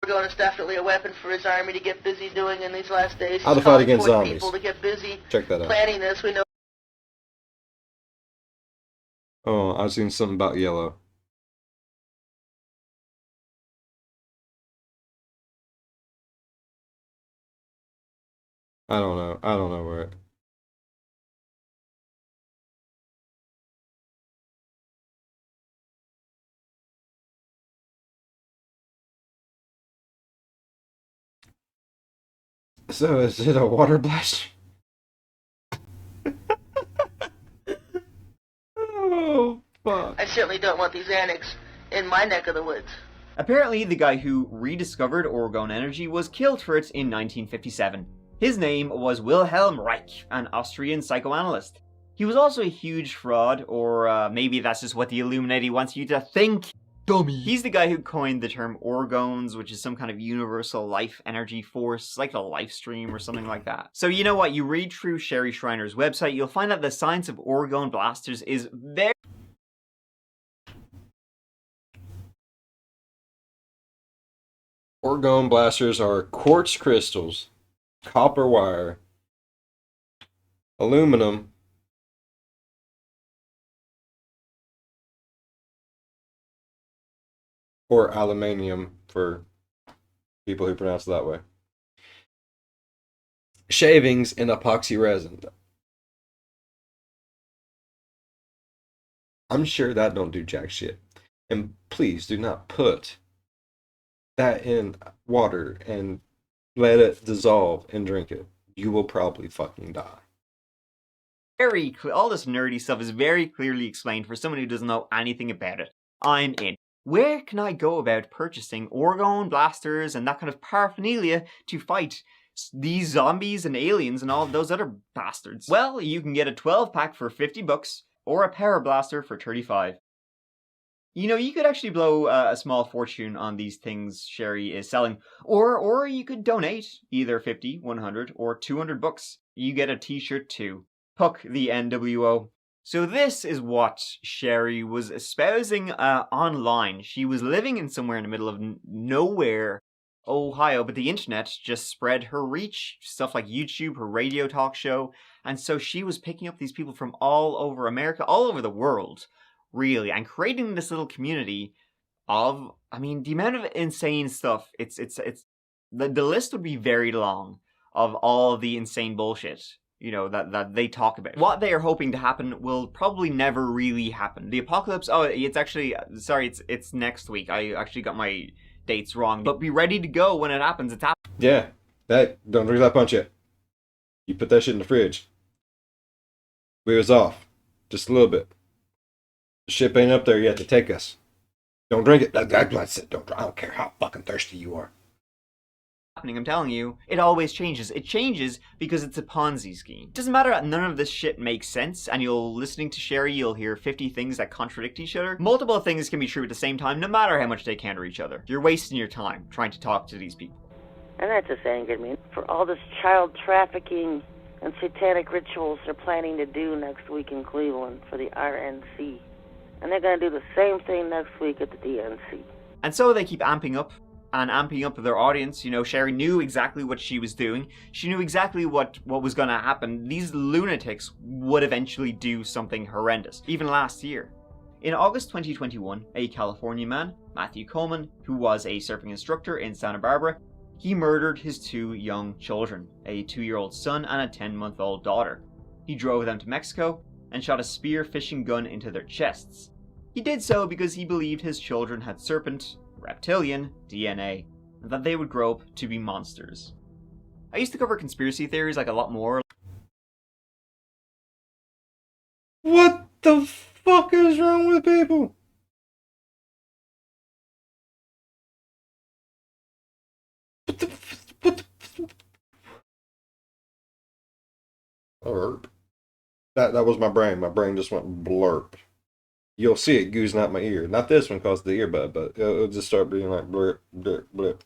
Orgone is definitely a weapon for his army to get busy doing in these last days. How to fight against zombies. People to get busy Check that out. planning this. We know. Oh, I've seen something about yellow. I don't know. I don't know where it. So is it a water blaster? Oh, fuck. I certainly don't want these annex in my neck of the woods. Apparently, the guy who rediscovered Orgone energy was killed for it in 1957. His name was Wilhelm Reich, an Austrian psychoanalyst. He was also a huge fraud, or maybe that's just what the Illuminati wants you to think. Dummy. He's the guy who coined the term Orgones, which is some kind of universal life energy force, like the life stream or something like that. So you know what? You read through Sherry Schreiner's website, you'll find that the science of Orgone blasters is very... Orgone blasters are quartz crystals, copper wire, aluminum, or aluminium for people who pronounce it that way. Shavings and epoxy resin. I'm sure that don't do jack shit. And please do not put that in water and let it dissolve and drink it. You will probably fucking die. All this nerdy stuff is very clearly explained for someone who doesn't know anything about it. I'm in. Where can I go about purchasing Orgone blasters and that kind of paraphernalia to fight these zombies and aliens and all of those other bastards? Well, you can get a 12-pack for $50 or a power blaster for $35. You could actually blow a small fortune on these things Sherry is selling, or you could donate either 50, 100, or $200. You get a t-shirt too. Puck the NWO. So this is what Sherry was espousing online. She was living in somewhere in the middle of nowhere Ohio, but the internet just spread her reach, stuff like YouTube, her radio talk show, and so she was picking up these people from all over America, all over the world, really, and creating this little community of, I mean, the amount of insane stuff, the list would be very long of all the insane bullshit, that they talk about. What they are hoping to happen will probably never really happen. The apocalypse, it's actually, sorry, it's next week. I actually got my dates wrong, but be ready to go when it happens. It's happening. Yeah, don't drink that punch yet. You put that shit in the fridge. We was off. Just a little bit. The ship ain't up there yet to take us. Don't drink it. I said don't drink. I don't care how fucking thirsty you are. I'm telling you, it always changes. It changes because it's a Ponzi scheme. It doesn't matter that none of this shit makes sense, and listening to Sherry, you'll hear 50 things that contradict each other. Multiple things can be true at the same time, no matter how much they counter each other. You're wasting your time trying to talk to these people. And that just angered me. For all this child trafficking and satanic rituals they're planning to do next week in Cleveland for the RNC. And they're going to do the same thing next week at the DNC. And so they keep amping up their audience. Sherry knew exactly what she was doing. She knew exactly what was going to happen. These lunatics would eventually do something horrendous, even last year. In August 2021, a California man, Matthew Coleman, who was a surfing instructor in Santa Barbara, he murdered his 2 young children, a 2-year-old son and a 10-month-old daughter. He drove them to Mexico and shot a spear fishing gun into their chests. He did so because he believed his children had serpent, reptilian DNA, and that they would grow up to be monsters. I used to cover conspiracy theories like a lot more. What the fuck is wrong with people? Blurp. That was my brain. My brain just went blurp. You'll see it goozing out my ear. Not this one cause the earbud, but it'll just start being like blurp, blurp, blurp.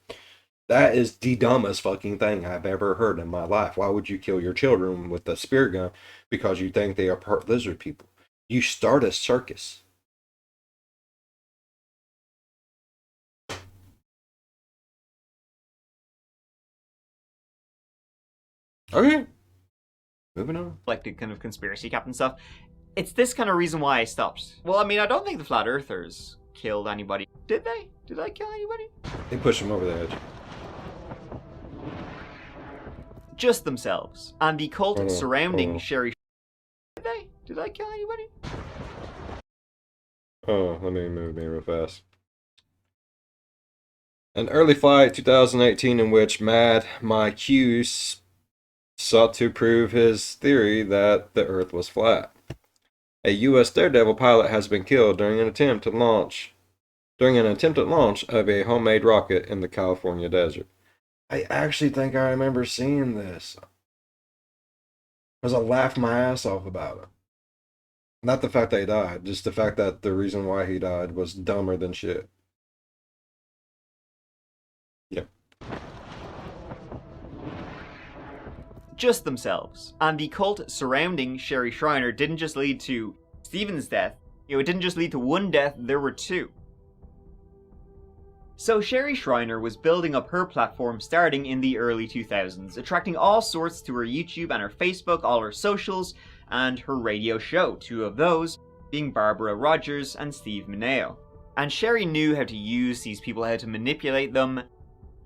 That is the dumbest fucking thing I've ever heard in my life. Why would you kill your children with a spear gun because you think they are part lizard people? You start a circus. Okay. Moving on. Like the kind of conspiracy captain stuff. It's this kind of reason why I stopped. Well, I mean, I don't think the flat earthers killed anybody. Did they? Did they kill anybody? They pushed them over the edge. Just themselves. And the cult surrounding Sherry. Did they? Did they kill anybody? Oh, let me move me real fast. An early flight 2018 in which Mad Mike Hughes sought to prove his theory that the Earth was flat. A U.S. Daredevil pilot has been killed during an attempted launch of a homemade rocket in the California desert. I actually think I remember seeing this. Because I laughed my ass off about it. Not the fact that he died, just the fact that the reason why he died was dumber than shit. Yep. Just themselves. And the cult surrounding Sherry Shriner didn't just lead to Stephen's death. It didn't just lead to one death, there were 2. So Sherry Shriner was building up her platform starting in the early 2000s, attracting all sorts to her YouTube and her Facebook, all her socials, and her radio show, 2 of those being Barbara Rogers and Steve Mineo. And Sherry knew how to use these people, how to manipulate them,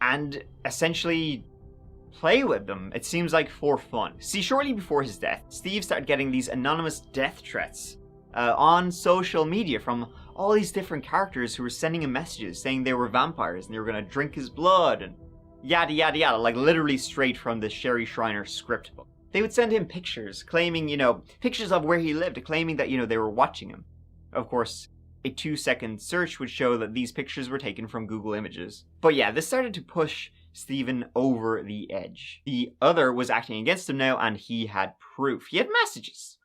and essentially play with them, it seems like, for fun. See, shortly before his death, Steve started getting these anonymous death threats on social media from all these different characters who were sending him messages saying they were vampires and they were going to drink his blood and yada yada yada, like literally straight from the Sherry Shriner script book. They would send him pictures claiming, pictures of where he lived, claiming that, they were watching him. Of course, a 2-second search would show that these pictures were taken from Google Images. But yeah, this started to push Stephen over the edge. The other was acting against him now, and he had proof. He had messages.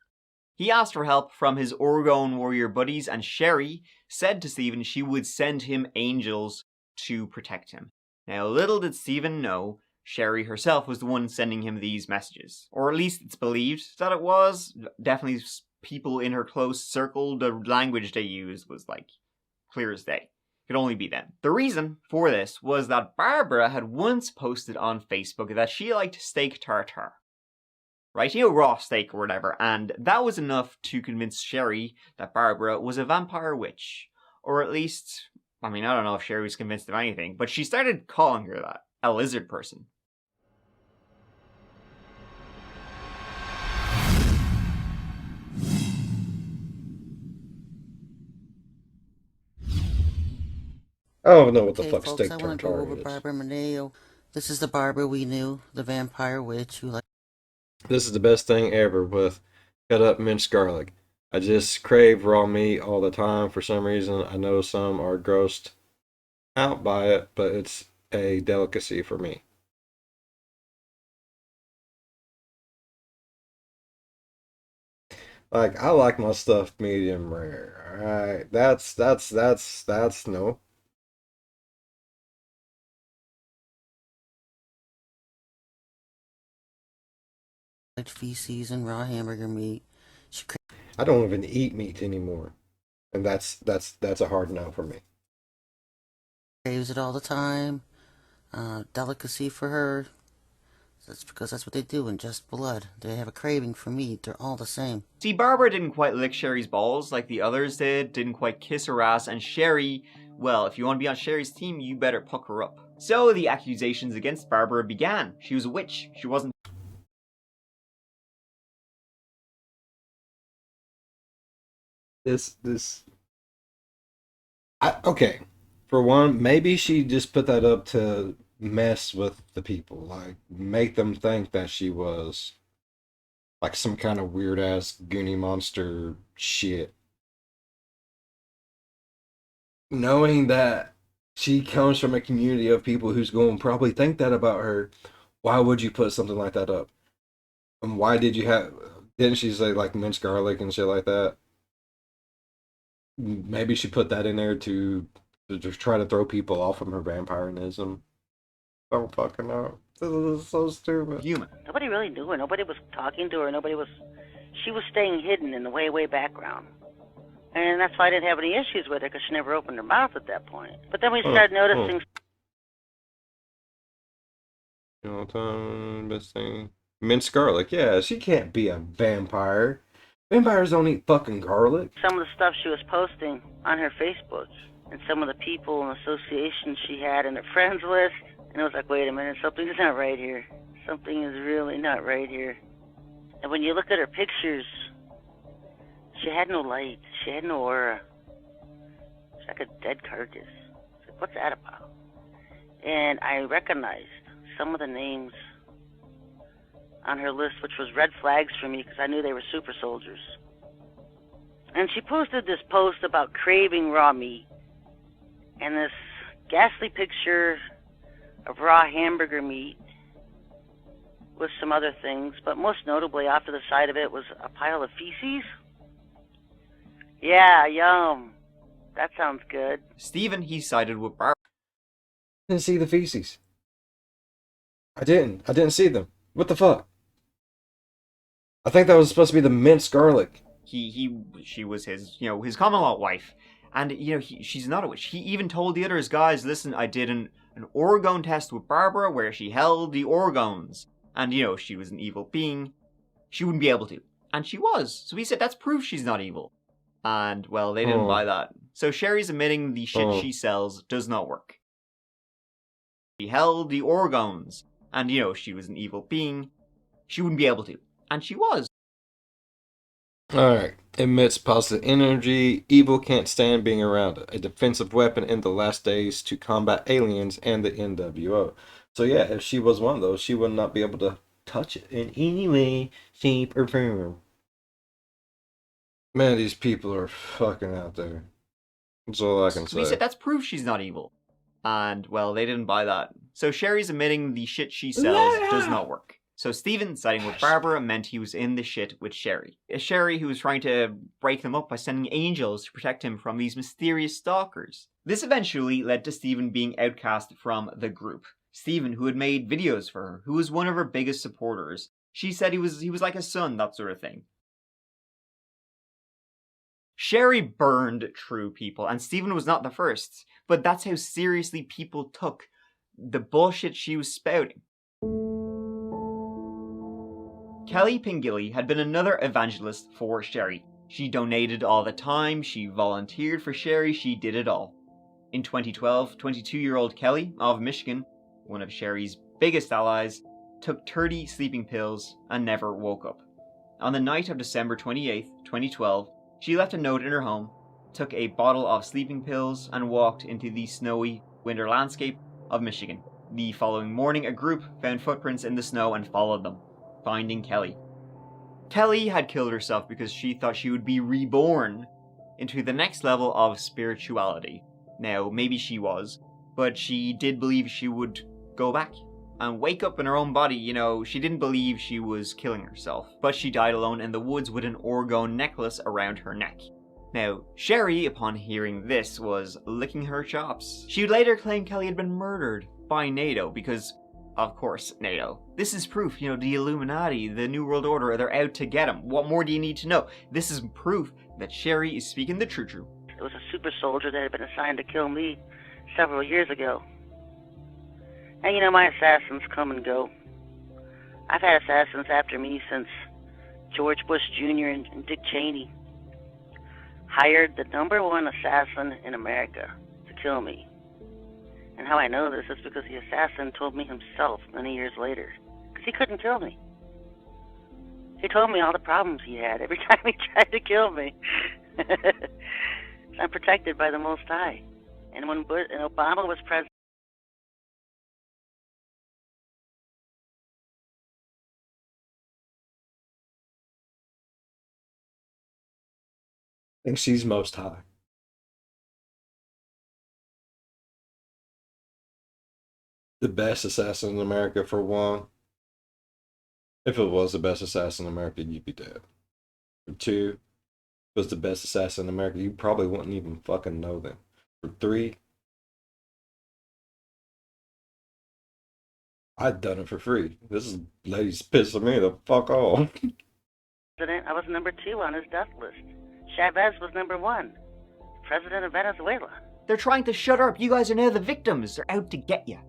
He asked for help from his Orgone warrior buddies, and Sherry said to Stephen she would send him angels to protect him. Now, little did Stephen know, Sherry herself was the one sending him these messages. Or at least it's believed that it was. Definitely people in her close circle, the language they used was like clear as day. Could only be them. The reason for this was that Barbara had once posted on Facebook that she liked steak tartare. Right? You know, raw steak or whatever. And that was enough to convince Sherry that Barbara was a vampire witch. Or at least, I mean, I don't know if Sherry was convinced of anything, but she started calling her that. A lizard person. I don't know what the Okay, fuck folks, steak I want to go over tartare is. Barbara Mineo. This is the Barbara we knew, the vampire witch who This is the best thing ever with cut up minced garlic. I just crave raw meat all the time for some reason. I know some are grossed out by it, but it's a delicacy for me. Like I like my stuff medium rare. Alright. That's no. liked feces and raw hamburger meat. She I don't even eat meat anymore. And that's a hard no for me. craves it all the time. Delicacy for her. That's because that's what they do, ingest blood. They have a craving for meat. They're all the same. See, Barbara didn't quite lick Sherry's balls like the others didn't quite kiss her ass, and Sherry, well, if you want to be on Sherry's team, you better puck her up. So the accusations against Barbara began. She was a witch. She wasn't. Okay. For one, maybe she just put that up to mess with the people, like make them think that she was like some kind of weird ass Goonie monster shit. Knowing that she comes from a community of people who's going to probably think that about her, why would you put something like that up? And why did you have? Didn't she say like minced garlic and shit like that? Maybe she put that in there to just try to throw people off from her vampirism. Don't fucking know. This is so stupid. Human. Nobody really knew her. Nobody was talking to her. She was staying hidden in the way background. And that's why I didn't have any issues with her, because she never opened her mouth at that point. But then we started noticing... You know, best thing. Minced garlic. Yeah, she can't be a vampire. Vampires don't eat fucking garlic. some of the stuff she was posting on her Facebook, and some of the people and associations she had in her friends list. And it was like, wait a minute, something's not right here. Something is really not right here. And when you look at her pictures, she had no light. She had no aura. It's like a dead carcass. It's like, what's that about? And I recognized some of the names on her list, which was red flags for me because I knew they were super soldiers. And she posted this post about craving raw meat and this ghastly picture of raw hamburger meat with some other things, but most notably off to the side of it was a pile of feces. Yeah, yum. That sounds good. Stephen, he sided with Barbara. I didn't see the feces. I didn't see them. What the fuck? I think that was supposed to be the minced garlic. She was his, his common law wife. And, she's not a witch. He even told the others, guys, listen, I did an Orgone test with Barbara where she held the Orgones. And, she was an evil being. She wouldn't be able to. And she was. So he said, that's proof she's not evil. And, well, they didn't buy that. So Sherry's admitting the shit she sells does not work. She held the Orgones. And, she was an evil being. She wouldn't be able to. And she was. Alright. Emits positive energy. Evil can't stand being around it. A defensive weapon in the last days to combat aliens and the NWO. So yeah, if she was one of those, she would not be able to touch it in any way, shape, or form. Man, these people are fucking out there. That's all I can say. He said that's proof she's not evil. And, well, they didn't buy that. So Sherry's admitting the shit she sells does not work. So Stephen, siding with Barbara, meant he was in the shit with Sherry. A Sherry who was trying to break them up by sending angels to protect him from these mysterious stalkers. This eventually led to Stephen being outcast from the group. Stephen, who had made videos for her, who was one of her biggest supporters. She said he was like a son, that sort of thing. Sherry burned true people, and Stephen was not the first, but that's how seriously people took the bullshit she was spouting. Kelly Pingilly had been another evangelist for Sherry. She donated all the time, she volunteered for Sherry, she did it all. In 2012, 22-year-old Kelly of Michigan, one of Sherry's biggest allies, took 30 sleeping pills and never woke up. On the night of December 28, 2012, she left a note in her home, took a bottle of sleeping pills, and walked into the snowy winter landscape of Michigan. The following morning, a group found footprints in the snow and followed them, finding Kelly. Kelly had killed herself because she thought she would be reborn into the next level of spirituality. Now, maybe she was, but she did believe she would go back and wake up in her own body. You know, she didn't believe she was killing herself, but she died alone in the woods with an Orgone necklace around her neck. Now, Sherry, upon hearing this, was licking her chops. She would later claim Kelly had been murdered by NATO because, of course, NATO. This is proof, the Illuminati, the New World Order, they're out to get him. What more do you need to know? This is proof that Sherry is speaking the true. It was a super soldier that had been assigned to kill me several years ago. And my assassins come and go. I've had assassins after me since George Bush Jr. and Dick Cheney hired the #1 assassin in America to kill me. And how I know this is because the assassin told me himself many years later, because he couldn't kill me. He told me all the problems he had every time he tried to kill me. I'm protected by the Most High. And when Obama was president, I think she's most high. The best assassin in America, for one. If it was the best assassin in America, you'd be dead. For two, if it was the best assassin in America, you probably wouldn't even fucking know them. For three, I'd done it for free. This lady's pissing me the fuck off. I was #2 on his death list. Chavez was #1, president of Venezuela. They're trying to shut her up. You guys are now the victims. They're out to get you.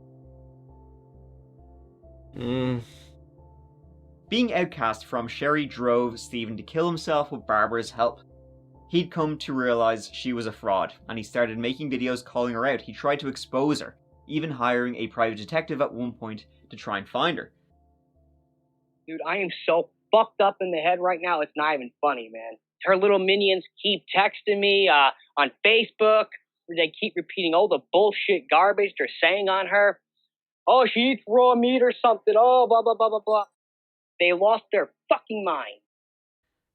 Being outcast from Sherry drove Stephen to kill himself with Barbara's help. He'd come to realize she was a fraud, and he started making videos calling her out. He tried to expose her, even hiring a private detective at one point to try and find her. Dude, I am so fucked up in the head right now, it's not even funny, man. Her little minions keep texting me on Facebook. They keep repeating all the bullshit garbage they're saying on her. Oh, she eats raw meat or something. Oh, blah, blah, blah, blah, blah. They lost their fucking mind.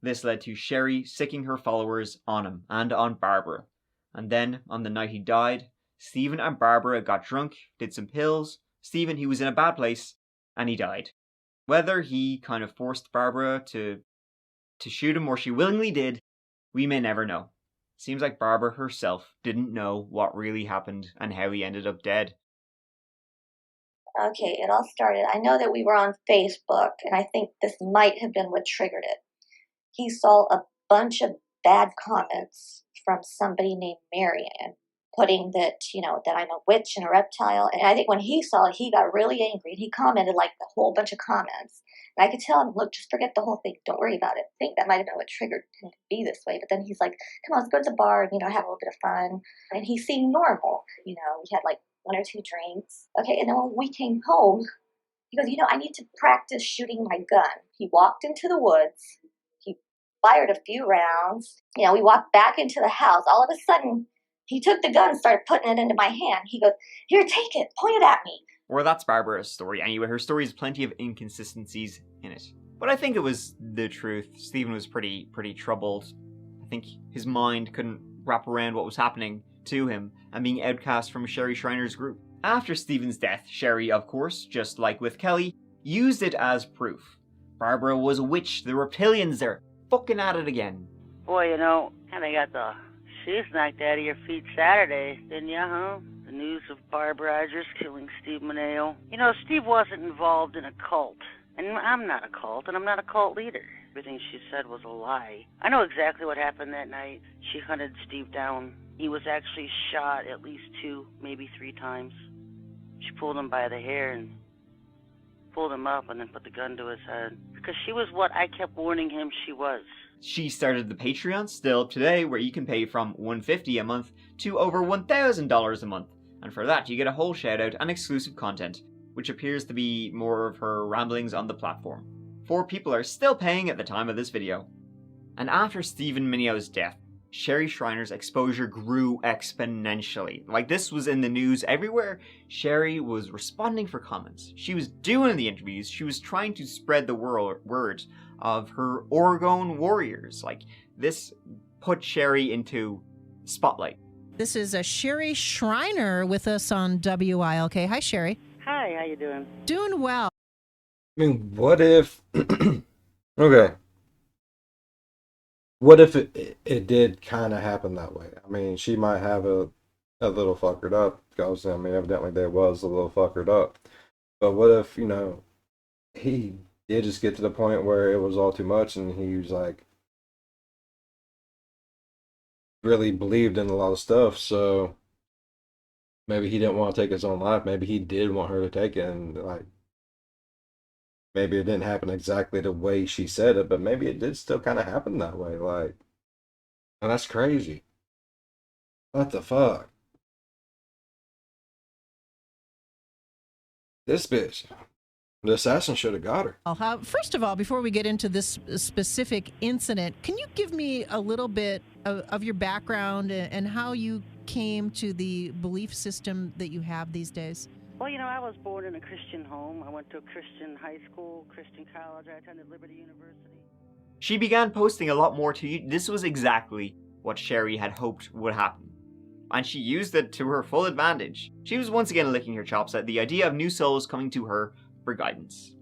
This led to Sherry sicking her followers on him and on Barbara. And then, on the night he died, Stephen and Barbara got drunk, did some pills. Stephen, he was in a bad place, and he died. Whether he kind of forced Barbara to shoot him or she willingly did, we may never know. Seems like Barbara herself didn't know what really happened and how he ended up dead. Okay, it all started. I know that we were on Facebook, and I think this might have been what triggered it. He saw a bunch of bad comments from somebody named Marion, putting that, that I'm a witch and a reptile. And I think when he saw it, he got really angry. And he commented like a whole bunch of comments. And I could tell him, look, just forget the whole thing. Don't worry about it. I think that might have been what triggered him to be this way. But then he's like, come on, let's go to the bar and, have a little bit of fun. And he seemed normal. We had like 1 or 2 drinks. Okay, and then when we came home, he goes, I need to practice shooting my gun. He walked into the woods. He fired a few rounds. We walked back into the house. All of a sudden, he took the gun and started putting it into my hand. He goes, here, take it. Point it at me. Well, that's Barbara's story. Anyway, her story has plenty of inconsistencies in it. But I think it was the truth. Stephen was pretty troubled. I think his mind couldn't wrap around what was happening to him and being outcast from Sherry Schreiner's group. After Stephen's death, Sherry, of course, just like with Kelly, used it as proof. Barbara was a witch. The reptilians, they're fucking at it again. Boy, kinda got the shoes knocked out of your feet Saturday, didn't you, huh? The news of Barb Rogers killing Steve Mineo. Steve wasn't involved in a cult. And I'm not a cult, and I'm not a cult leader. everything she said was a lie. I know exactly what happened that night. She hunted Steve down. He was actually shot at least 2, maybe 3 times. She pulled him by the hair and pulled him up and then put the gun to his head. Because she was what I kept warning him she was. She started the Patreon, still up today, where you can pay from $150 a month to over $1,000 a month. And for that, you get a whole shout out and exclusive content, which appears to be more of her ramblings on the platform. 4 people are still paying at the time of this video. And after Stephen Mineo's death, Sherry Schreiner's exposure grew exponentially. Like, this was in the news everywhere. Sherry was responding for comments. She was doing the interviews. She was trying to spread the word of her Orgone warriors. Like, this put Sherry into spotlight. This is a Sherry Schreiner with us on WILK. Hi, Sherry. Hi, how you doing? Doing well. I mean, what if... okay. What if it did kind of happen that way? I mean, she might have a little fuckered up, because, I mean, evidently there was a little fuckered up. But what if, you know, he did just get to the point where it was all too much and he was like, really believed in a lot of stuff, so maybe he didn't want to take his own life. Maybe he did want her to take it, and like, maybe it didn't happen exactly the way she said it, but maybe it did still kind of happen that way. Like, and that's crazy. What the fuck? This bitch. The assassin should have got her. First of all, before we get into this specific incident, can you give me a little bit of your background and how you came to the belief system that you have these days? Well, you know, I was born in a Christian home. I went to a Christian high school, Christian college. I attended Liberty University. She began posting a lot more to you. This was exactly what Sherry had hoped would happen, and she used it to her full advantage. She was once again licking her chops at the idea of new souls coming to her for guidance.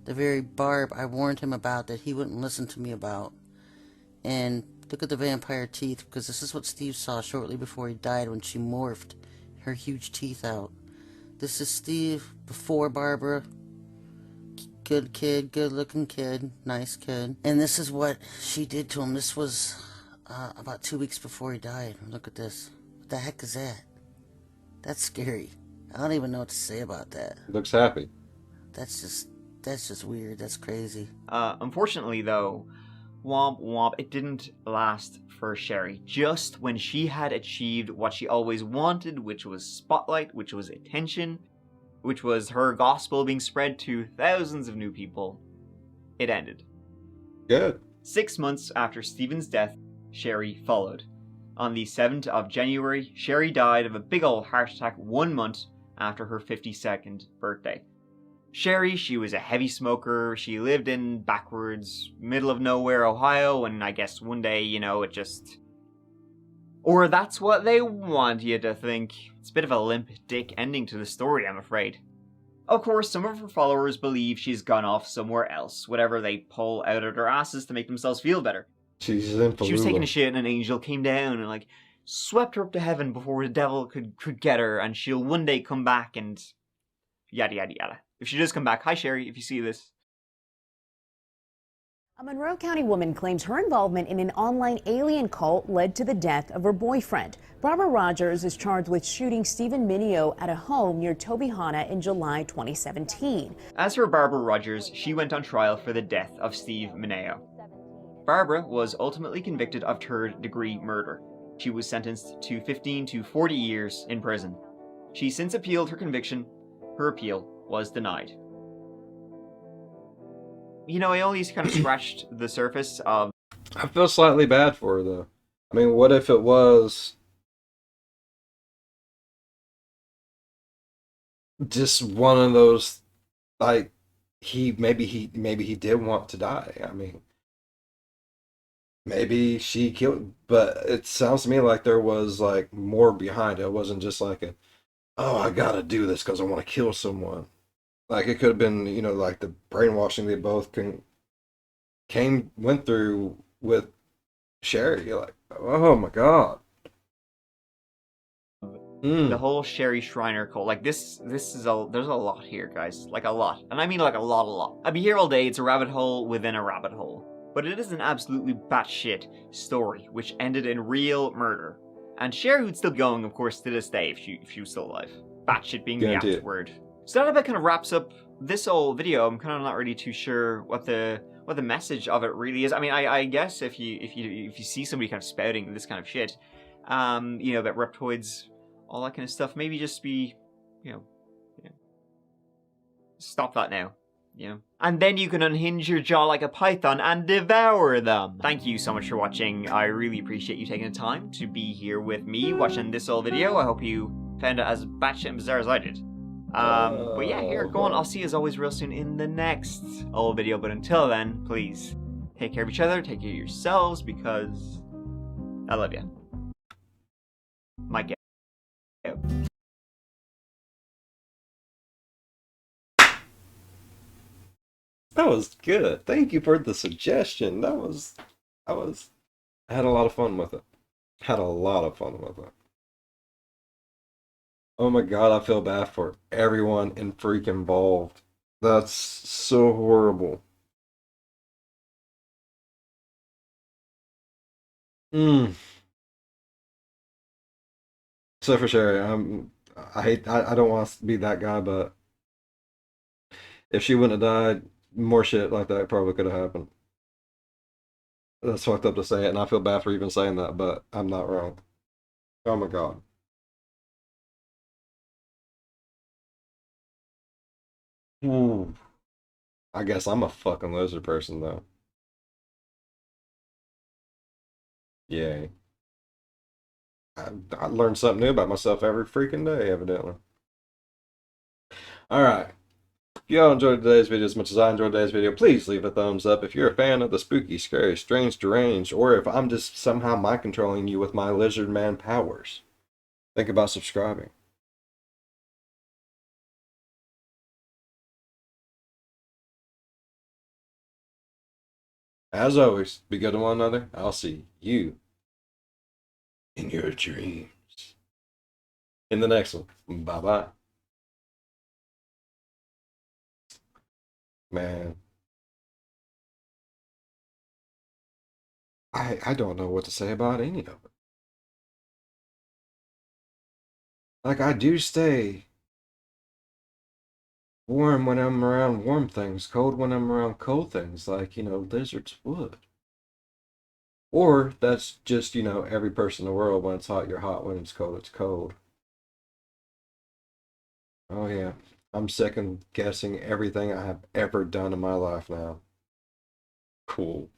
The very Barb I warned him about that he wouldn't listen to me about. And look at the vampire teeth, because this is what Steve saw shortly before he died when she morphed her huge teeth out. This is Steve before Barbara. Good kid, good looking kid, nice kid. And this is what she did to him. This was about 2 weeks before he died. Look at this. What the heck is that? That's scary. I don't even know what to say about that. Looks happy. That's just weird. That's crazy. Unfortunately, though, womp womp, it didn't last for Sherry. Just when she had achieved what she always wanted, which was spotlight, which was attention, which was her gospel being spread to thousands of new people, it ended. Good. 6 months after Stephen's death, Sherry followed. On the 7th of January, Sherry died of a big old heart attack 1 month after her 52nd birthday. Sherry, she was a heavy smoker. She lived in backwards, middle of nowhere, Ohio, and I guess one day, you know, it just... Or that's what they want you to think. It's a bit of a limp dick ending to the story, I'm afraid. Of course, some of her followers believe she's gone off somewhere else, whatever they pull out of their asses to make themselves feel better. She's in She was taking a shit and an angel came down and, like, swept her up to heaven before the devil could get her, and she'll one day come back and... yada yada yada. If she does come back, hi Sherry, if you see this. A Monroe County woman claims her involvement in an online alien cult led to the death of her boyfriend. Barbara Rogers is charged with shooting Stephen Mineo at a home near Tobyhanna in July 2017. As for Barbara Rogers, she went on trial for the death of Steve Mineo. Barbara was ultimately convicted of third-degree murder. She was sentenced to 15 to 40 years in prison. She since appealed her conviction. Her appeal was denied. You know, I only kind of scratched the surface of... I feel slightly bad for her, though. I mean, what if it was just one of those, like, maybe he did want to die. I mean, maybe she killed, but it sounds to me like there was, like, more behind it. It wasn't just like oh, I gotta do this because I want to kill someone. Like, it could have been, you know, like the brainwashing they both went through with Sherry. You're like, oh my god. The whole Sherry Schreiner cult. Like, there's a lot here, guys. Like, a lot. And I mean, like, a lot. I'd be here all day. It's a rabbit hole within a rabbit hole. but it is an absolutely batshit story, which ended in real murder. And Sherry would still be going, of course, to this day if she was still alive. Batshit being the Guarantee apt it. word. So that about kind of wraps up this whole video. I'm kind of not really too sure what the message of it really is. I mean, I guess if you see somebody kind of spouting this kind of shit, you know, about reptoids, all that kind of stuff, maybe just be, you know, stop that now. You know? And then you can unhinge your jaw like a python and devour them. Thank you so much for watching. I really appreciate you taking the time to be here with me watching this whole video. I hope you found it as batshit and bizarre as I did. But yeah, here, go on. I'll see you as always real soon in the next old video. But until then, please take care of each other, take care of yourselves, because I love you. Mike out. That was good. Thank you for the suggestion. I had a lot of fun with it. Had a lot of fun with it. Oh my god, I feel bad for everyone in freak involved. That's so horrible. So for sure, I don't want to be that guy, but if she wouldn't have died, more shit like that probably could have happened. That's fucked up to say it, and I feel bad for even saying that, but I'm not wrong. Oh my god. Ooh. I guess I'm a fucking lizard person though. Yay. I learn something new about myself every freaking day, evidently. Alright. If y'all enjoyed today's video as much as I enjoyed today's video, please leave a thumbs up. If you're a fan of the spooky, scary, strange, deranged, or if I'm just somehow mind controlling you with my lizard man powers, think about subscribing. As always, be good to one another. I'll see you in your dreams. In the next one. Bye-bye. Man. I don't know what to say about any of it. Like, I do stay warm when I'm around warm things, cold when I'm around cold things, like, you know, lizards would. Or that's just, you know, every person in the world, when it's hot, you're hot, when it's cold, it's cold. Oh, yeah. I'm second guessing everything I have ever done in my life now. Cool.